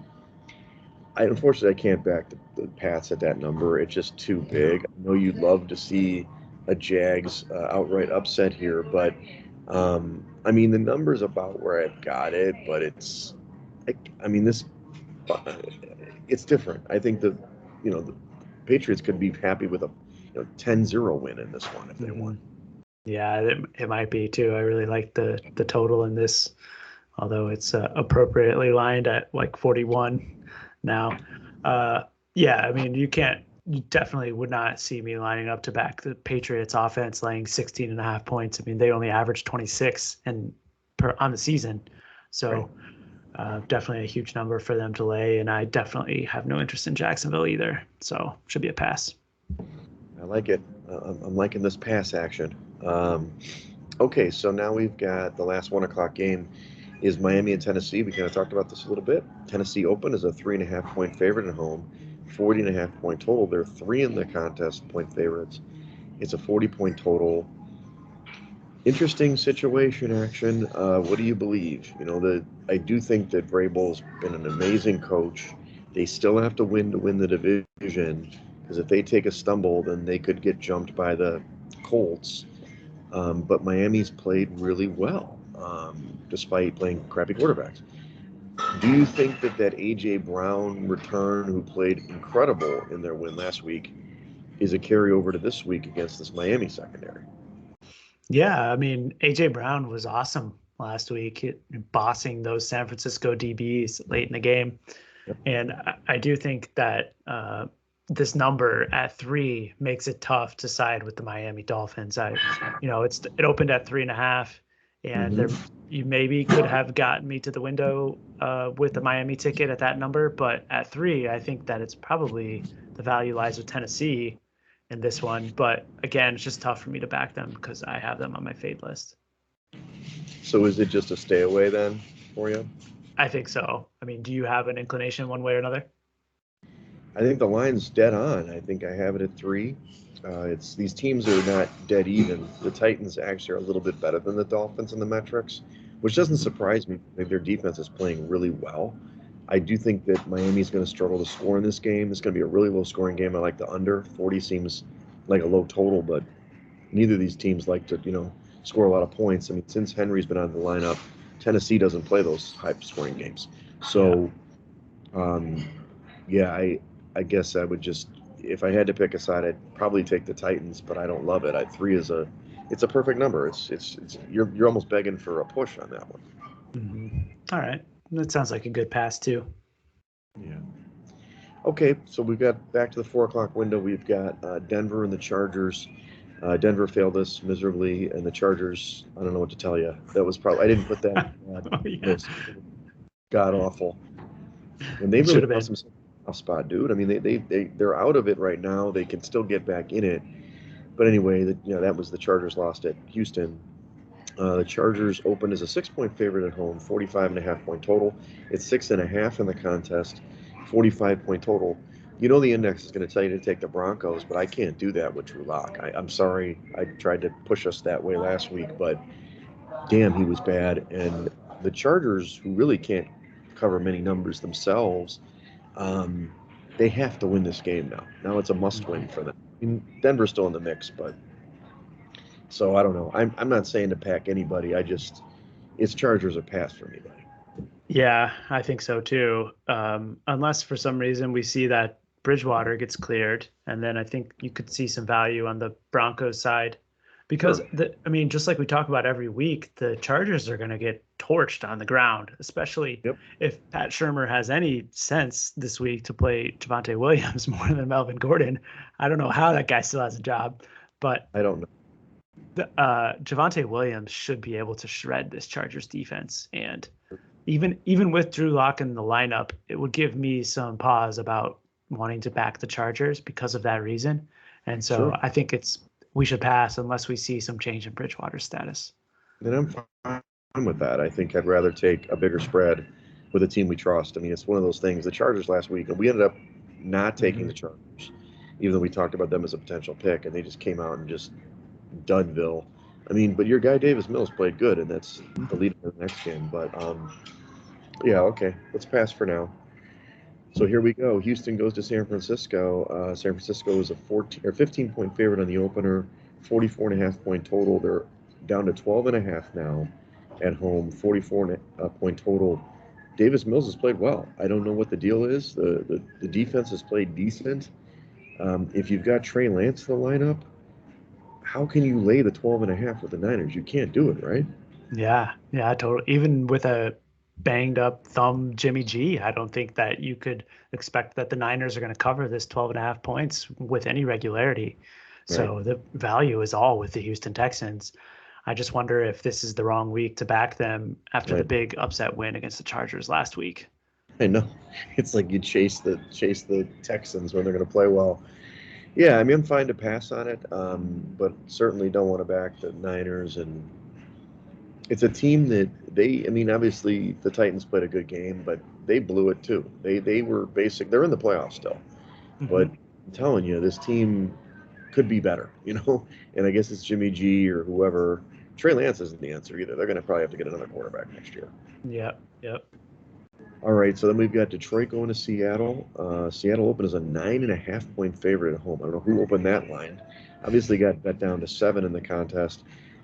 unfortunately, I can't back the Pats at that number. It's just too big. I know you'd love to see a Jags outright upset here, but I mean, the number's about where I've got it, but it's different. I think the Patriots could be happy with a 10-0 win in this one if they won. Yeah, it might be too. I really like the total in this, although it's appropriately lined at like 41 now. Yeah, I mean, you definitely would not see me lining up to back the Patriots offense laying 16.5 points. I mean, they only averaged 26 on the season. So definitely a huge number for them to lay. And I definitely have no interest in Jacksonville either. So should be a pass. I like it. I'm liking this pass action. Okay, so now we've got the last 1 o'clock game is Miami and Tennessee. We kind of talked about this a little bit. Tennessee open as a 3.5 point favorite at home, 40.5 point total. They're three in the contest point favorites. It's a 40 point total. Interesting situation action. What do you believe? I do think that Vrabel's been an amazing coach. They still have to win the division, because if they take a stumble, then they could get jumped by the Colts. But Miami's played really well, despite playing crappy quarterbacks. Do you think that A.J. Brown return, who played incredible in their win last week, is a carryover to this week against this Miami secondary? Yeah, I mean, AJ Brown was awesome last week, bossing those San Francisco DBs late in the game. Yep. And I do think that this number at 3 makes it tough to side with the Miami Dolphins. It opened at 3.5, and you maybe could have gotten me to the window with the Miami ticket at that number, but at 3, I think that it's probably the value lies with Tennessee in this one. But again, it's just tough for me to back them because I have them on my fade list. So is it just a stay away then for you? I think so. I mean, do you have an inclination one way or another? I think the line's dead on. I think I have it at 3. These teams are not dead even. The Titans actually are a little bit better than the Dolphins in the metrics, which doesn't surprise me. I think their defense is playing really well. I do think that Miami's going to struggle to score in this game. It's going to be a really low-scoring game. I like the under. 40 seems like a low total, but neither of these teams like to, score a lot of points. I mean, since Henry's been out of the lineup, Tennessee doesn't play those high-scoring games. So, I guess I would just, if I had to pick a side, I'd probably take the Titans, but I don't love it. 3 is it's a perfect number. It's you're almost begging for a push on that one. All right, that sounds like a good pass too. Yeah. Okay, so we've got back to the 4 o'clock window. We've got Denver and the Chargers. Denver failed us miserably, and the Chargers, I don't know what to tell you. That was probably, I didn't put that god awful. And they really lost some tough spot, dude. I mean, they're out of it right now. They can still get back in it. But anyway, that was the Chargers lost at Houston. The Chargers opened as a 6-point favorite at home, 45.5 point total. It's 6.5 in the contest, 45 point total. The index is going to tell you to take the Broncos, but I can't do that with Drew Lock. I'm sorry. I tried to push us that way last week, but damn, he was bad. And the Chargers, who really can't cover many numbers themselves, they have to win this game now. Now it's a must-win for them. I mean, Denver's still in the mix, but so I don't know. I'm not saying to pack anybody. It's Chargers or pass for me, buddy. Yeah, I think so too. Unless for some reason we see that Bridgewater gets cleared, and then I think you could see some value on the Broncos side, because just like we talk about every week, the Chargers are going to get torched on the ground, especially if Pat Shurmur has any sense this week to play Javonte Williams more than Melvin Gordon. I don't know how that guy still has a job, but I don't know. Javonte Williams should be able to shred this Chargers defense, and even with Drew Lock in the lineup, it would give me some pause about wanting to back the Chargers because of that reason. And so I think we should pass unless we see some change in Bridgewater's status. And I'm fine with that. I think I'd rather take a bigger spread with a team we trust. I mean, it's one of those things. The Chargers last week, and we ended up not taking the Chargers, even though we talked about them as a potential pick, and they just came out and just Dudville. I mean, but your guy Davis Mills played good, and that's the lead for the next game. But okay, let's pass for now. So here we go. Houston goes to San Francisco. San Francisco is a 15-point favorite on the opener, 44.5 point total. They're down to 12.5 now at home, 44-point total. Davis Mills has played well. I don't know what the deal is. The defense has played decent. If you've got Trey Lance in the lineup, how can you lay the 12.5 with the Niners? You can't do it, right? Yeah, totally. Even with a banged up thumb Jimmy G. I don't think that you could expect that the Niners are going to cover this 12.5 points with any regularity. So Right. the value is all with the Houston Texans. I just wonder if this is the wrong week to back them after the Right. big upset win against the Chargers last week. I know. It's like you chase the Texans when they're going to play well. Yeah, I mean, I'm fine to pass on it, but certainly don't want to back the Niners. And it's a team that I mean, obviously the Titans played a good game, but they blew it too. They were they're in the playoffs still, but Mm-hmm. I'm telling you, this team could be better, And I guess it's Jimmy G or whoever. Trey Lance isn't the answer either. They're going to probably have to get another quarterback next year. Yep. Yep. All right, so then we've got Detroit going to Seattle. Seattle opened as a 9.5 point favorite at home. I don't know who opened that line. Obviously got bet down to 7 in the contest.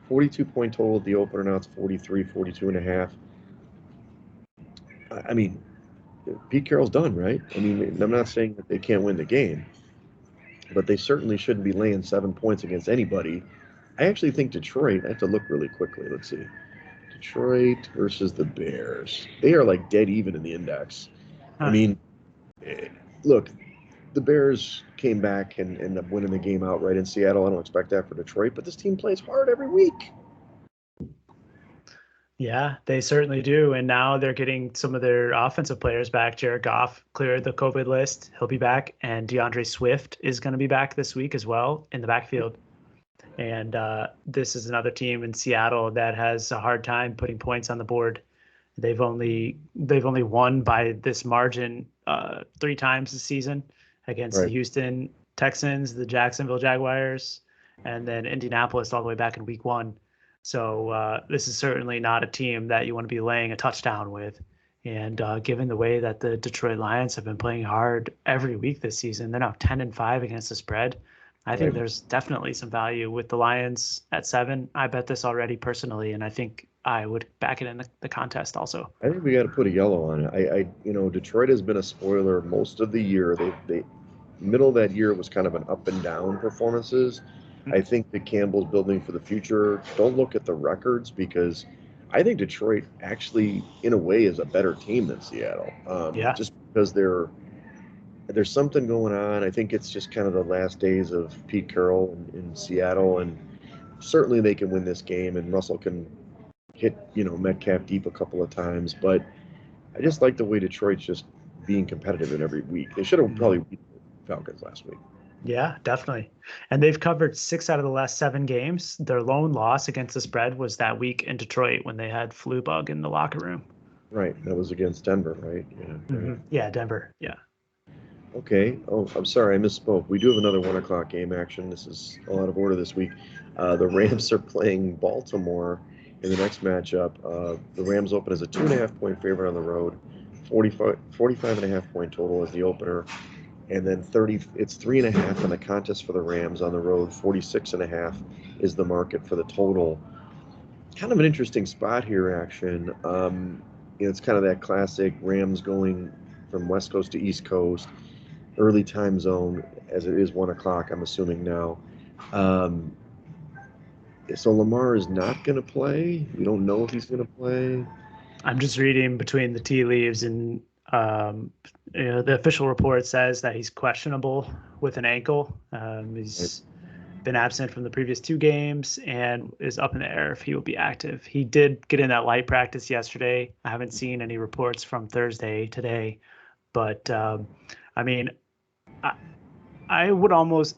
42-point total at the opener. Now it's 43, 42.5. I mean, Pete Carroll's done, right? I mean, I'm not saying that they can't win the game, but they certainly shouldn't be laying 7 points against anybody. I actually think Detroit, I have to look really quickly. Let's see. Detroit versus the Bears. They are like dead even in the index. I Huh. mean, look, the Bears came back and ended up winning the game outright in Seattle. I don't expect that for Detroit, but this team plays hard every week. Yeah, they certainly do. And now they're getting some of their offensive players back. Jared Goff cleared the COVID list. He'll be back. And DeAndre Swift is going to be back this week as well in the backfield. And this is another team in Seattle that has a hard time putting points on the board. They've only won by this margin 3 times this season against the Right. Houston Texans, the Jacksonville Jaguars, and then Indianapolis all the way back in week 1. So this is certainly not a team that you want to be laying a touchdown with. And given the way that the Detroit Lions have been playing hard every week this season, they're now 10-5 against the spread. I think Right. there's definitely some value with the Lions at 7. I bet this already personally, and I think I would back it in the contest also. I think we got to put a yellow on it. Detroit has been a spoiler most of the year. They middle of that year was kind of an up and down performances. I think that Campbell's building for the future. Don't look at the records because I think Detroit actually, in a way, is a better team than Seattle. Yeah. Just because there's something going on. I think it's just kind of the last days of Pete Carroll in Seattle, and certainly they can win this game, and Russell can hit Metcalf deep a couple of times. But I just like the way Detroit's just being competitive in every week. They should have Mhm. probably beat the Falcons last week. Yeah, definitely. And they've covered 6 out of the last 7 games. Their lone loss against the spread was that week in Detroit when they had flu bug in the locker room. Right, that was against Denver, right? Yeah, right. Yeah, Denver. Yeah. Okay. Oh, I'm sorry, I misspoke. We do have another 1 o'clock game action. This is all out of order this week. The Rams are playing Baltimore in the next matchup. The Rams open as a 2.5 point favorite on the road. 45.5 point total is the opener. And then it's 3.5 in the contest for the Rams on the road. 46.5 is the market for the total. Kind of an interesting spot here, action. It's kind of that classic Rams going from West Coast to East Coast, early time zone, as it is 1 o'clock, I'm assuming now. Um, so Lamar is not going to play. We don't know if he's going to play. I'm just reading between the tea leaves, and um, the official report says that he's questionable with an ankle. He's been absent from the previous 2 games and is up in the air if he will be active. He did get in that light practice yesterday. I haven't seen any reports from Thursday today, but I mean, I would almost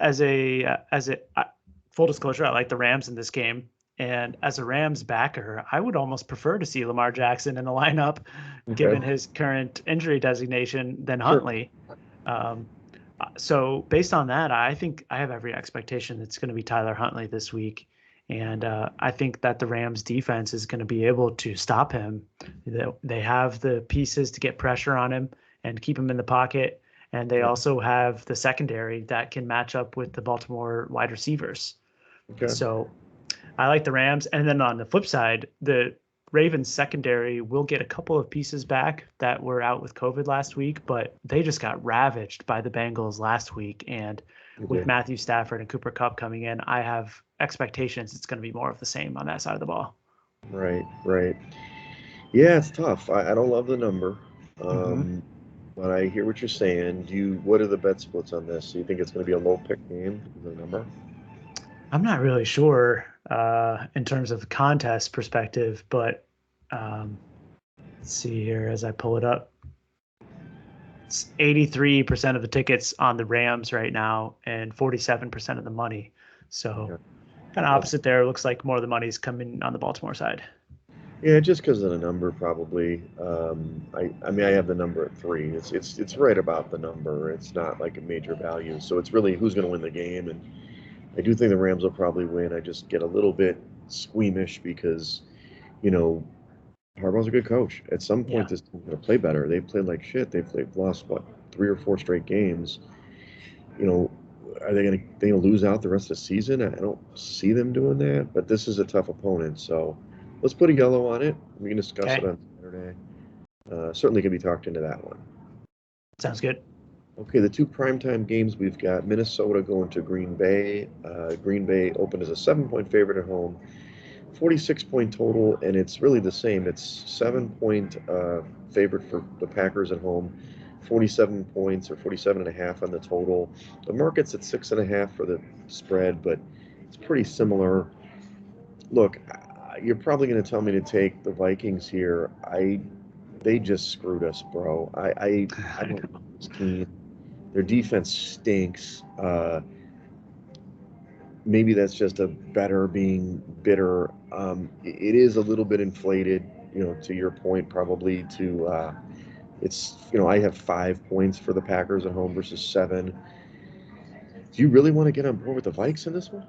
full disclosure, I like the Rams in this game. And as a Rams backer, I would almost prefer to see Lamar Jackson in the lineup, Okay. given his current injury designation, than Sure. Huntley. Um, so based on that, I think I have every expectation it's going to be Tyler Huntley this week. And I think that the Rams defense is going to be able to stop him. They have the pieces to get pressure on him and keep him in the pocket. And they also have the secondary that can match up with the Baltimore wide receivers. Okay. So I like the Rams. And then on the flip side, the Ravens secondary will get a couple of pieces back that were out with COVID last week, but they just got ravaged by the Bengals last week. And with Matthew Stafford and Cooper Kupp coming in, I have expectations it's going to be more of the same on that side of the ball. Right, right. Yeah, it's tough. I don't love the number, Hmm. um, but I hear what you're saying. What are the bet splits on this? Do you think it's going to be a low pick game because of the number? I'm not really sure in terms of contest perspective, but let's see here as I pull it up. It's 83% of the tickets on the Rams right now and 47% of the money. So Yeah, kind of that's opposite there. It looks like more of the money's coming on the Baltimore side. yeah, just because of the number, probably. I mean, I have the number at 3. It's right about the number. It's not like a major value, so it's really who's going to win the game, and I do think the Rams will probably win. I just get a little bit squeamish because you know Harbaugh's a good coach. At some point, Yeah. this team's going to play better. They played like shit. They've lost what 3 or 4 straight games. You know, are they gonna lose out the rest of the season? I don't see them doing that. But this is a tough opponent, so let's put a yellow on it. We can discuss it Okay. on Saturday. Certainly can be talked into that one. Sounds good. Okay, the two primetime games we've got Minnesota going to Green Bay. Green Bay opened as a 7-point favorite at home, 46-point total, and it's really the same. It's 7-point favorite for the Packers at home, 47 points or 47 and a half on the total. The market's at 6.5 for the spread, but it's pretty similar. Look, you're probably going to tell me to take the Vikings here. They just screwed us, bro. I don't know this team. Their defense stinks. Maybe that's just a better being bitter. It is a little bit inflated, to your point, probably I have 5 points for the Packers at home versus 7. Do you really want to get on board with the Vikes in this one?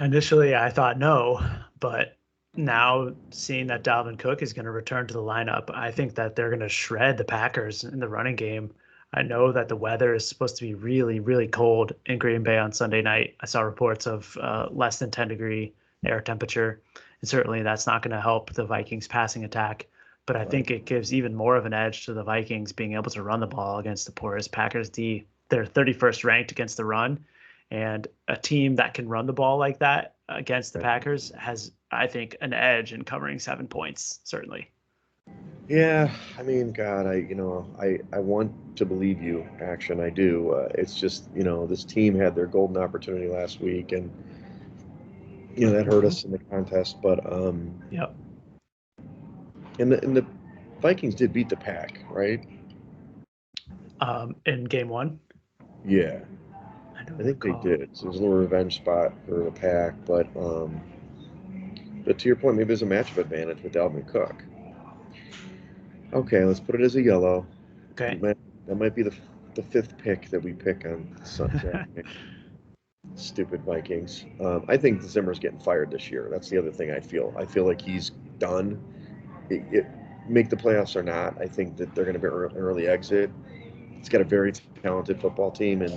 Initially, I thought no, but now seeing that Dalvin Cook is going to return to the lineup, I think that they're going to shred the Packers in the running game. I know that the weather is supposed to be really, really cold in Green Bay on Sunday night. I saw reports of less than 10-degree air temperature, and certainly that's not going to help the Vikings passing attack. But I Right. think it gives even more of an edge to the Vikings being able to run the ball against the porous Packers D. They're 31st ranked against the run, and a team that can run the ball like that against the Right. Packers has, I think, an edge in covering 7 points, certainly. Yeah, I mean, God, I want to believe you. Action, I do. It's just, this team had their golden opportunity last week, and that hurt Mm-hmm. us in the contest. But Yep. and the Vikings did beat the Pack, right? In game one, Yeah, I don't I think they recall. did. So it was a little revenge spot for the Pack, but to your point, maybe there's a matchup advantage with Dalvin Cook. Okay, let's put it as a yellow. We Okay. might, that might be the fifth pick that we pick on Saturday. Stupid Vikings. I think Zimmer's getting fired this year. That's the other thing I feel. I feel like he's done. It make the playoffs or not. I think that they're going to be an early exit. He's got a very talented football team, and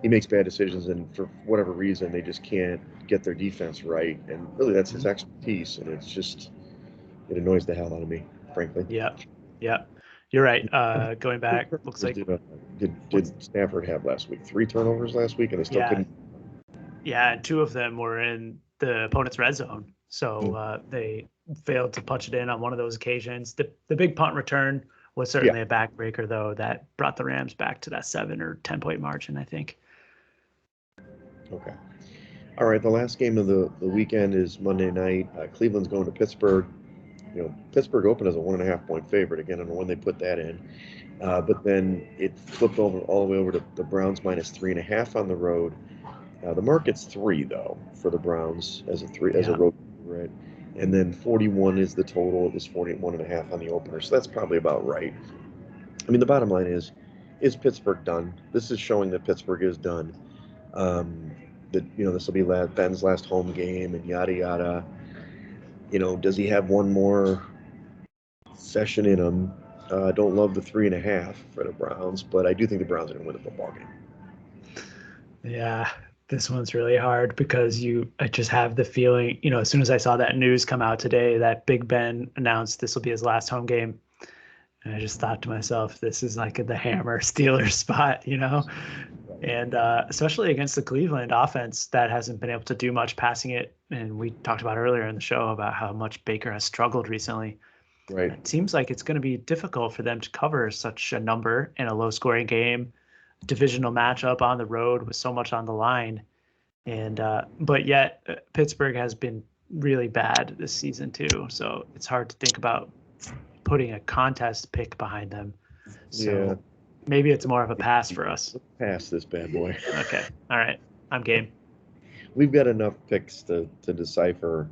he makes bad decisions, and for whatever reason, they just can't get their defense right. And really, that's his Mhm. expertise, and it annoys the hell out of me, frankly. Yep. Yep. You're right. Going How many back, looks turnovers like what's did Stafford have last week? 3 turnovers last week, and they still yeah, couldn't. yeah, and two of them were in the opponent's red zone. So they failed to punch it in on one of those occasions. The big punt return was Yeah. certainly a backbreaker, though, that brought the Rams back to that 7 or 10 point margin, I think. Okay. All right. The last game of the weekend is Monday night. Cleveland's going to Pittsburgh. Pittsburgh opened as a 1.5 point favorite. Again, I don't know when they put that in. But then it flipped over all the way over to the Browns minus 3.5 on the road. The market's 3 though for the Browns as a Yeah. road favorite, and then 41 is the total. It was 41.5 on the opener, so that's probably about right. I mean, the bottom line is Pittsburgh done? This is showing that Pittsburgh is done. Um, that this will be Ben's last home game and yada yada. Does he have one more session in him? I don't love the 3.5 for the Browns, but I do think the Browns are going to win the football game. Yeah, this one's really hard because I just have the feeling, as soon as I saw that news come out today that Big Ben announced this will be his last home game, and I just thought to myself, this is like the hammer Steelers spot. And especially against the Cleveland offense that hasn't been able to do much passing it. And we talked about earlier in the show about how much Baker has struggled recently. Right. It seems like it's going to be difficult for them to cover such a number in a low-scoring game, divisional matchup on the road with so much on the line. And but yet Pittsburgh has been really bad this season too. So it's hard to think about putting a contest pick behind them. So maybe it's more of a pass for us. Pass this bad boy. Okay. All right. I'm game. We've got enough picks to decipher.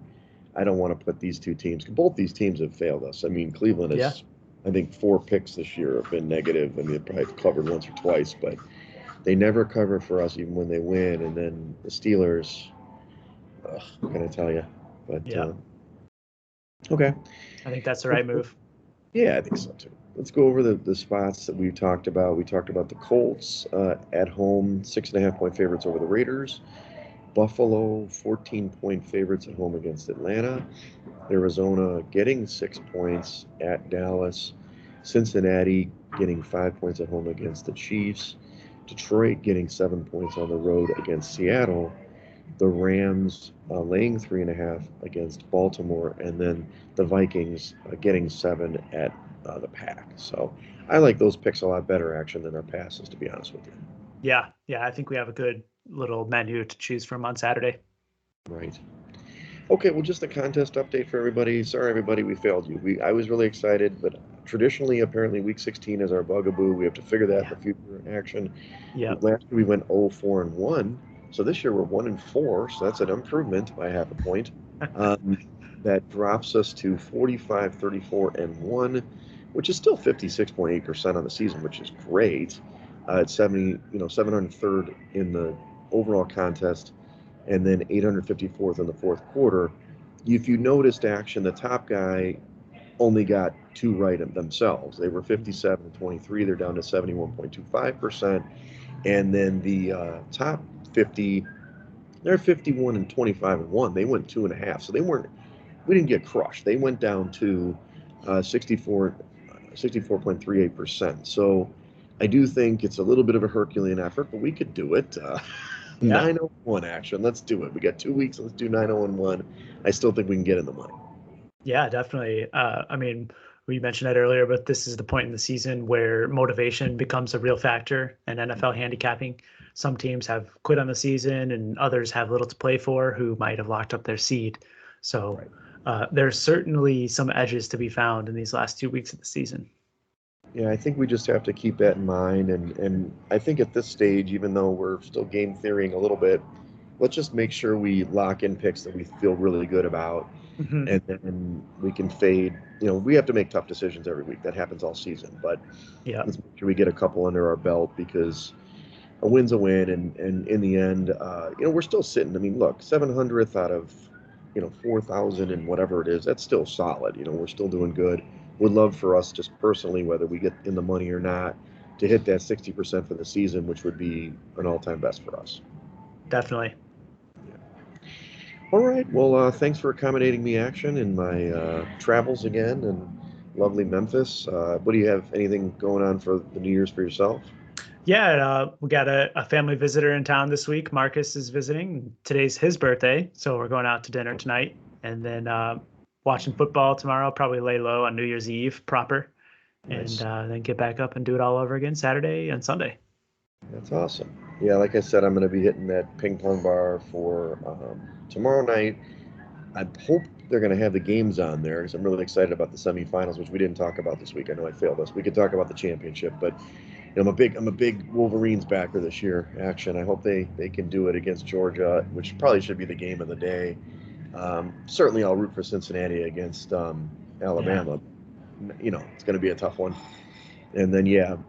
I don't want to put these two teams. Both these teams have failed us. I mean, Cleveland has, I think, 4 picks this year have been negative. I mean, they probably covered once or twice, but they never cover for us even when they win. And then the Steelers, what can I tell you? But okay. I think that's the right move. Yeah, I think so too. Let's go over the spots that we've talked about. We talked about the Colts at home, 6.5-point favorites over the Raiders. Buffalo, 14-point favorites at home against Atlanta. Arizona getting 6 points at Dallas. Cincinnati getting 5 points at home against the Chiefs. Detroit getting 7 points on the road against Seattle. The Rams laying 3.5 against Baltimore. And then the Vikings getting 7 at the Pack. So I like those picks a lot better, action, than our passes, to be honest with you. Yeah, I think we have a good little menu to choose from on Saturday. Right. Okay, well, just a contest update for everybody. Sorry, everybody, we failed you. I was really excited, but traditionally, apparently, Week 16 is our bugaboo. We have to figure that in the future action. Yeah. Last year we went 0-4-1, so this year we're 1-4, so that's an improvement by half a point. That drops us to 45-34-1, which is still 56.8% on the season, which is great. It's 703rd in the overall contest, and then 854th in the fourth quarter. If you noticed, action, the top guy only got 2 right themselves. They were 57-23. They're down to 71.25%. And then the top 50, they're 51-25-1. They went 2.5. So we didn't get crushed. They went down to 64.38%. So I do think it's a little bit of a Herculean effort, but we could do it. 901 action. Let's do it. We got 2 weeks. Let's do 901. I still think we can get in the money. Yeah, definitely. I mean, we mentioned that earlier, but this is the point in the season where motivation becomes a real factor in NFL handicapping. Some teams have quit on the season and others have little to play for who might have locked up their seed. So there's certainly some edges to be found in these last 2 weeks of the season. Yeah, I think we just have to keep that in mind. And I think at this stage, even though we're still game theorying a little bit, let's just make sure we lock in picks that we feel really good about. Mm-hmm. And then we can fade. We have to make tough decisions every week. That happens all season. But let's make sure we get a couple under our belt, because a win's a win. And in the end, we're still sitting. I mean, look, 700th out of 4,000 and whatever it is, that's still solid. We're still doing good. Would love for us, just personally, whether we get in the money or not, to hit that 60% for the season, which would be an all-time best for us. Definitely. All right. Well, thanks for accommodating me, action, in my travels again, and lovely Memphis. What do you have? Anything going on for the New Year's for yourself? Yeah, we got a family visitor in town this week. Marcus is visiting. Today's his birthday, so we're going out to dinner tonight, and then watching football tomorrow. Probably lay low on New Year's Eve proper, nice. And then get back up and do it all over again Saturday and Sunday. That's awesome. Yeah, like I said, I'm going to be hitting that ping pong bar for tomorrow night. I hope they're going to have the games on there, because I'm really excited about the semifinals, which we didn't talk about this week. I know I failed us. We could talk about the championship, but I'm a big Wolverines backer this year. Action. I hope they can do it against Georgia, which probably should be the game of the day. Certainly, I'll root for Cincinnati against Alabama. Yeah. It's going to be a tough one. And then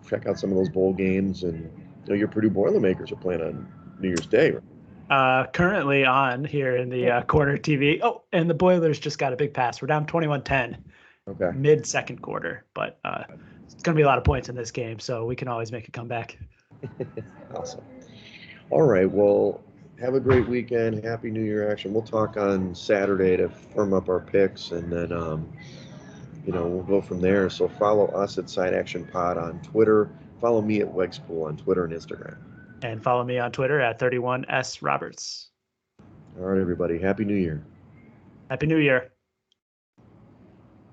check out some of those bowl games. And your Purdue Boilermakers are playing on New Year's Day, right? Currently on here in the corner TV. Oh, and the Boilers just got a big pass. We're down 21-10. Okay. Mid-second quarter, but it's going to be a lot of points in this game, so we can always make a comeback. Awesome. All right. Well, have a great weekend. Happy New Year, action. We'll talk on Saturday to firm up our picks, and then we'll go from there. So follow us at Side Action Pod on Twitter. Follow me at Wegspool on Twitter and Instagram. And follow me on Twitter at 31sroberts. All right, everybody. Happy New Year. Happy New Year.